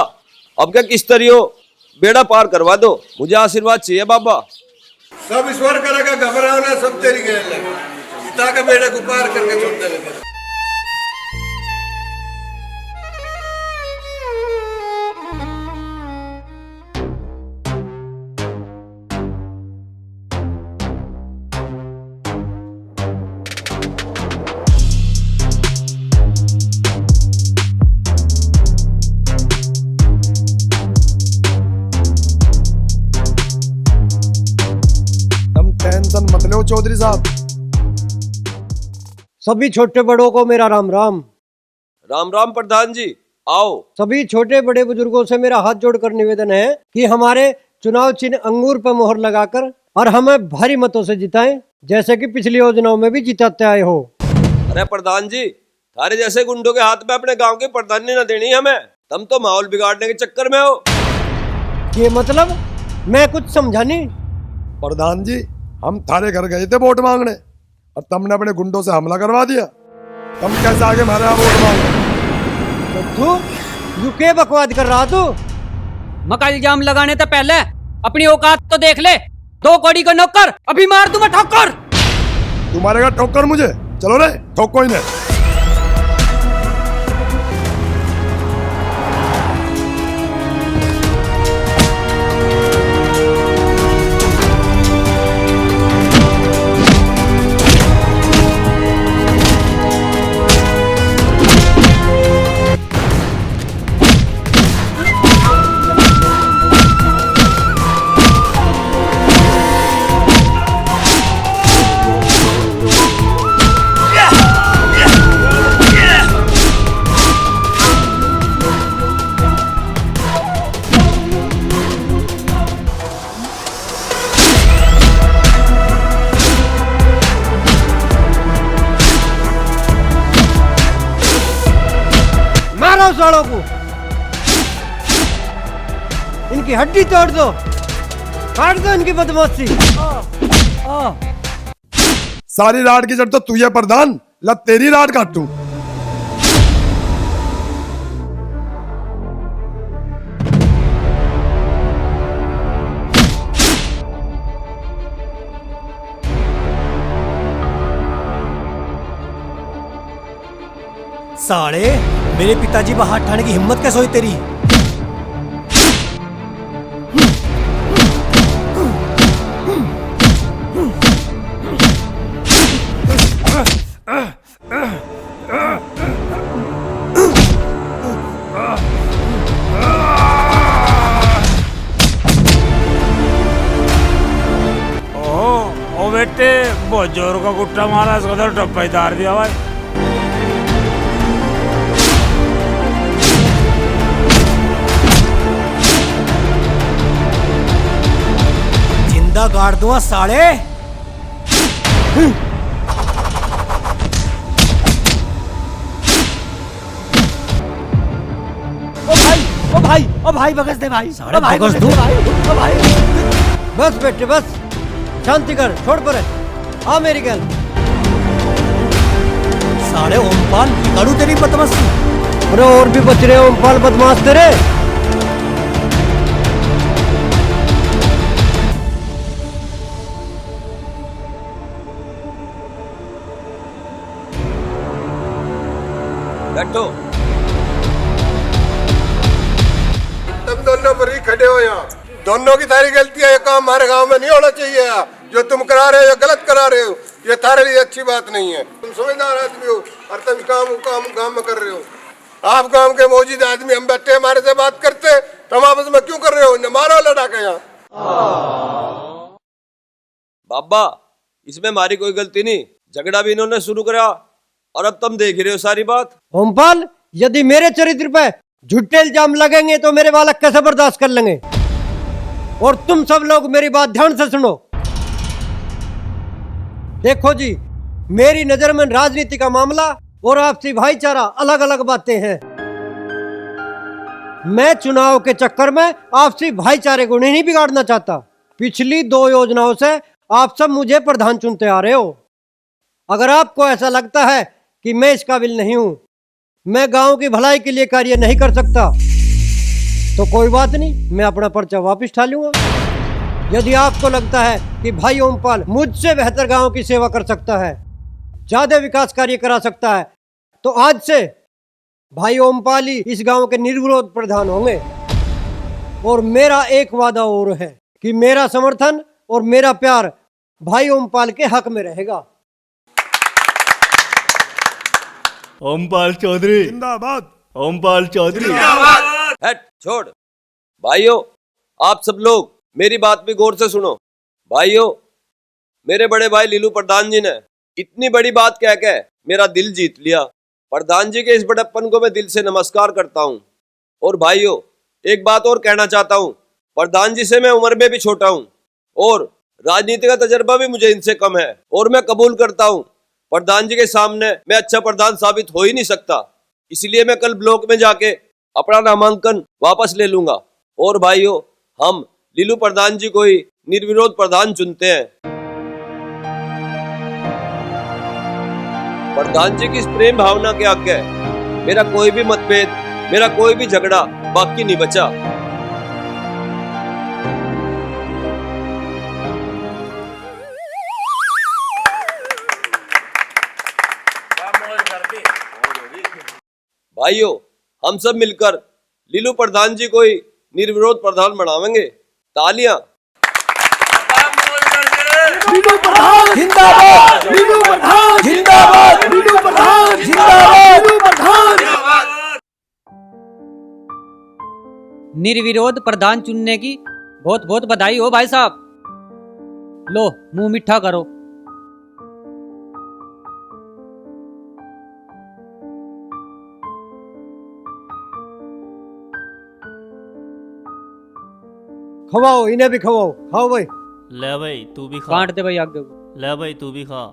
S16: अब क्या किस तरह हो, बेड़ा पार करवा दो, मुझे आशीर्वाद चाहिए बाबा।
S17: सब ईश्वर करेगा, घबराओ ना, सब तेरी गेल है। पिता का बेड़ा को पार करके छोड़ देंगे।
S14: टेंशन मत लो चौधरी साहब।
S6: सभी छोटे बड़ों को मेरा राम राम।
S16: राम राम प्रधान जी, आओ।
S6: सभी छोटे बड़े बुजुर्गों से मेरा हाथ जोड़कर निवेदन है कि हमारे चुनाव चिन्ह अंगूर पर मोहर लगाकर और हमें भारी मतों से जिताएं, जैसे कि पिछली योजनाओं में भी जिताते आए हो।
S16: अरे प्रधान जी, थारे जैसे गुंडों के हाथ में अपने गांव की प्रधानी न देनी हमें। तुम तो माहौल बिगाड़ने के चक्कर में हो।
S6: ये मतलब मैं कुछ समझा नहीं।
S14: प्रधान जी, हम थारे घर गए थे वोट मांगने और तुमने अपने गुंडों से हमला करवा दिया। तुम कैसे आगे हमारे यहाँ वोट मांगे?
S6: तू के बकवाद कर रहा तू?
S5: मका इल्जाम लगाने से पहले अपनी औकात तो देख ले। 2 कौड़ी का नौकर, अभी मार दूं मैं ठोकर।
S14: तू मारेगा ठोकर मुझे? चलो रे, ठोको इन्हें।
S6: सालों को इनकी हड्डी तोड़ दो, काट दो इनकी बदमाशी।
S14: सारी राड की जड़ तो तू है प्रधान, ला तेरी राड काटूं।
S1: साले, मेरे पिताजी पर हाथ उठाने की हिम्मत कैसे हुई तेरी?
S10: ओ बेटे बहुत जोर का गुट्टा मारा, इसको तो टप्पा ही तार दिया भाई।
S1: जिंदा गाड़ दूंगा साले।
S6: ओ भाई बगस दे भाई,
S1: साले बगस दो।
S6: ओ भाई बस बेटे बस, शांति कर, छोड़ पर आ मेरी गल।
S1: साले ओमपाल, करूँ तेरी बदमाशी।
S6: अरे और भी बच रहे ओमपाल बदमाश तेरे।
S16: बैठो।
S17: तुम दोनों पर ही खड़े हो यहाँ, दोनों की सारी गलती है। ये काम हमारे गांव में नहीं होना चाहिए। जो तुम करा रहे हो, ये गलत करा रहे हो, ये तारे लिए अच्छी बात नहीं है। तुम समझदार आदमी हो और तुम काम गांव में कर रहे हो। आप गांव के मौजूद आदमी, हम बैठे हमारे से बात करते, तुम आपस में क्यों कर रहे हो? मारो लड़ा के यहाँ।
S16: बाबा, इसमें हमारी कोई गलती नहीं, झगड़ा भी इन्होंने शुरू करा और अब तुम देख रहे हो सारी बात।
S6: ओमपाल, यदि मेरे चरित्र पे झूठे इल्जाम लगेंगे तो मेरे बालक कैसे बर्दाश्त कर लेंगे? और तुम सब लोग मेरी बात ध्यान से सुनो। देखो जी, मेरी नजर में राजनीति का मामला और आपसी भाईचारा अलग अलग बातें हैं। मैं चुनाव के चक्कर में आपसी भाईचारे को नहीं बिगाड़ना चाहता। पिछली 2 योजनाओं से आप सब मुझे प्रधान चुनते आ रहे हो। अगर आपको ऐसा लगता है कि मैं इस काबिल नहीं हूं, मैं गांव की भलाई के लिए कार्य नहीं कर सकता, तो कोई बात नहीं, मैं अपना पर्चा वापस उठा लूंगा। यदि आपको लगता है कि भाई ओमपाल मुझसे बेहतर गांव की सेवा कर सकता है, ज्यादा विकास कार्य करा सकता है, तो आज से भाई ओमपाल ही इस गांव के निर्विरोध प्रधान होंगे। और मेरा एक वादा और है कि मेरा समर्थन और मेरा प्यार भाई ओमपाल के हक में रहेगा।
S3: ओमपाल चौधरी
S14: जिंदाबाद।
S3: ओमपाल चौधरी
S16: हट, छोड़। भाइयों, आप सब लोग मेरी बात भी गौर से सुनो। भाइयों, मेरे बड़े भाई लीलू प्रधान जी ने इतनी बड़ी बात कह के मेरा दिल जीत लिया। प्रधान जी के इस बड़प्पन को मैं दिल से नमस्कार करता हूँ। और भाइयों, एक बात और कहना चाहता हूँ, प्रधान जी से मैं उम्र में भी छोटा हूँ और राजनीति का तजर्बा भी मुझे इनसे कम है। और मैं कबूल करता हूँ, प्रधान जी के सामने मैं अच्छा प्रधान साबित हो ही नहीं सकता। इसलिए मैं कल ब्लॉक में जाके अपना नामांकन वापस ले लूंगा। और भाइयों, हम लीलू प्रधान जी को ही निर्विरोध प्रधान चुनते हैं। प्रधान जी की इस प्रेम भावना के आगे मेरा कोई भी मतभेद, मेरा कोई भी झगड़ा बाकी नहीं बचा। भाइयों, हम सब मिलकर लीलू प्रधान जी को ही निर्विरोध प्रधान बनावेंगे। तालियां।
S15: लीलू प्रधान जिंदाबाद, लीलू प्रधान जिंदाबाद, लीलू प्रधान जिंदाबाद, लीलू प्रधान।
S5: निर्विरोध प्रधान चुनने की बहुत बहुत बधाई हो भाई साहब। लो, मुंह मीठा करो।
S6: खवाओ, इन्हें भी खवाओ। खाओ भाई।
S3: ले भाई तू भी खा।
S5: बांट दे भाई आगे।
S3: ले भाई तू भी खा।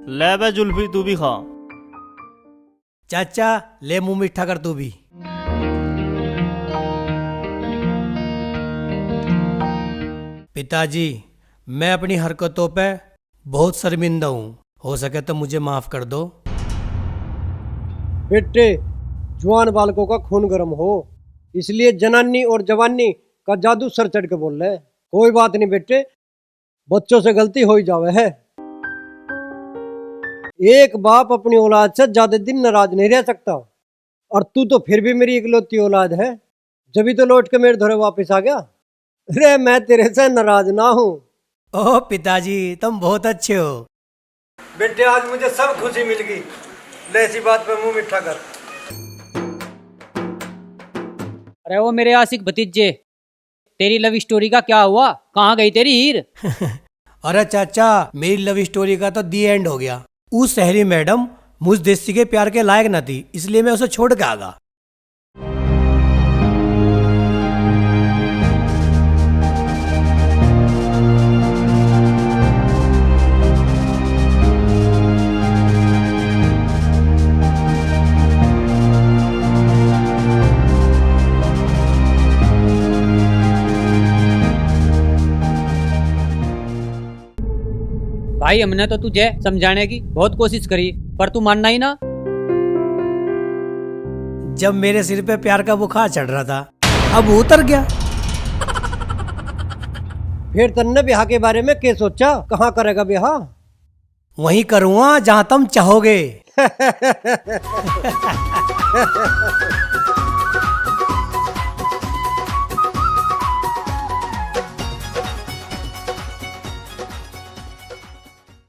S3: ले भाई जुल्फी तू भी खा।
S1: चाचा, ले मुंह मीठा कर तू भी। पिताजी, मैं अपनी हरकतों पे बहुत शर्मिंदा हूँ, हो सके तो मुझे माफ कर दो।
S6: बेटे, जवान बालकों का खून गर्म हो, इसलिए जनानी और जवानी का जादू सर चढ़ के बोल रहे। कोई बात नहीं बेटे, बच्चों से गलती हो ही जावे है। एक बाप अपनी औलाद से ज्यादा दिन नाराज नहीं रह सकता, और तू तो फिर भी मेरी इकलौती औलाद है, जब तो लौट के मेरे धोरे वापस आ गया। अरे मैं तेरे से नाराज ना हूँ।
S1: ओह पिताजी, तुम बहुत अच्छे हो।
S6: बेटे, आज मुझे सब खुशी मिल गई, ले ऐसी बात पे मुंह मीठा कर।
S5: अरे वो मेरे आशिक भतीजे, तेरी लव स्टोरी का क्या हुआ? कहाँ गई तेरी हीर?
S1: अरे चाचा, मेरी लव स्टोरी का तो दी एंड हो गया। उस शहरी मैडम मुझ देसी के प्यार के लायक न थी, इसलिए मैं उसे छोड़ के आ गया।
S5: भाई हमने तो तुझे समझाने की बहुत कोशिश करी, पर तू मानना ही ना।
S1: जब मेरे सिर पे प्यार का बुखार चढ़ रहा था, अब वो उतर गया।
S6: फिर तन्ने ब्याह के बारे में क्या सोचा? कहाँ करेगा ब्याह?
S1: वहीं करूँगा जहाँ तुम चाहोगे।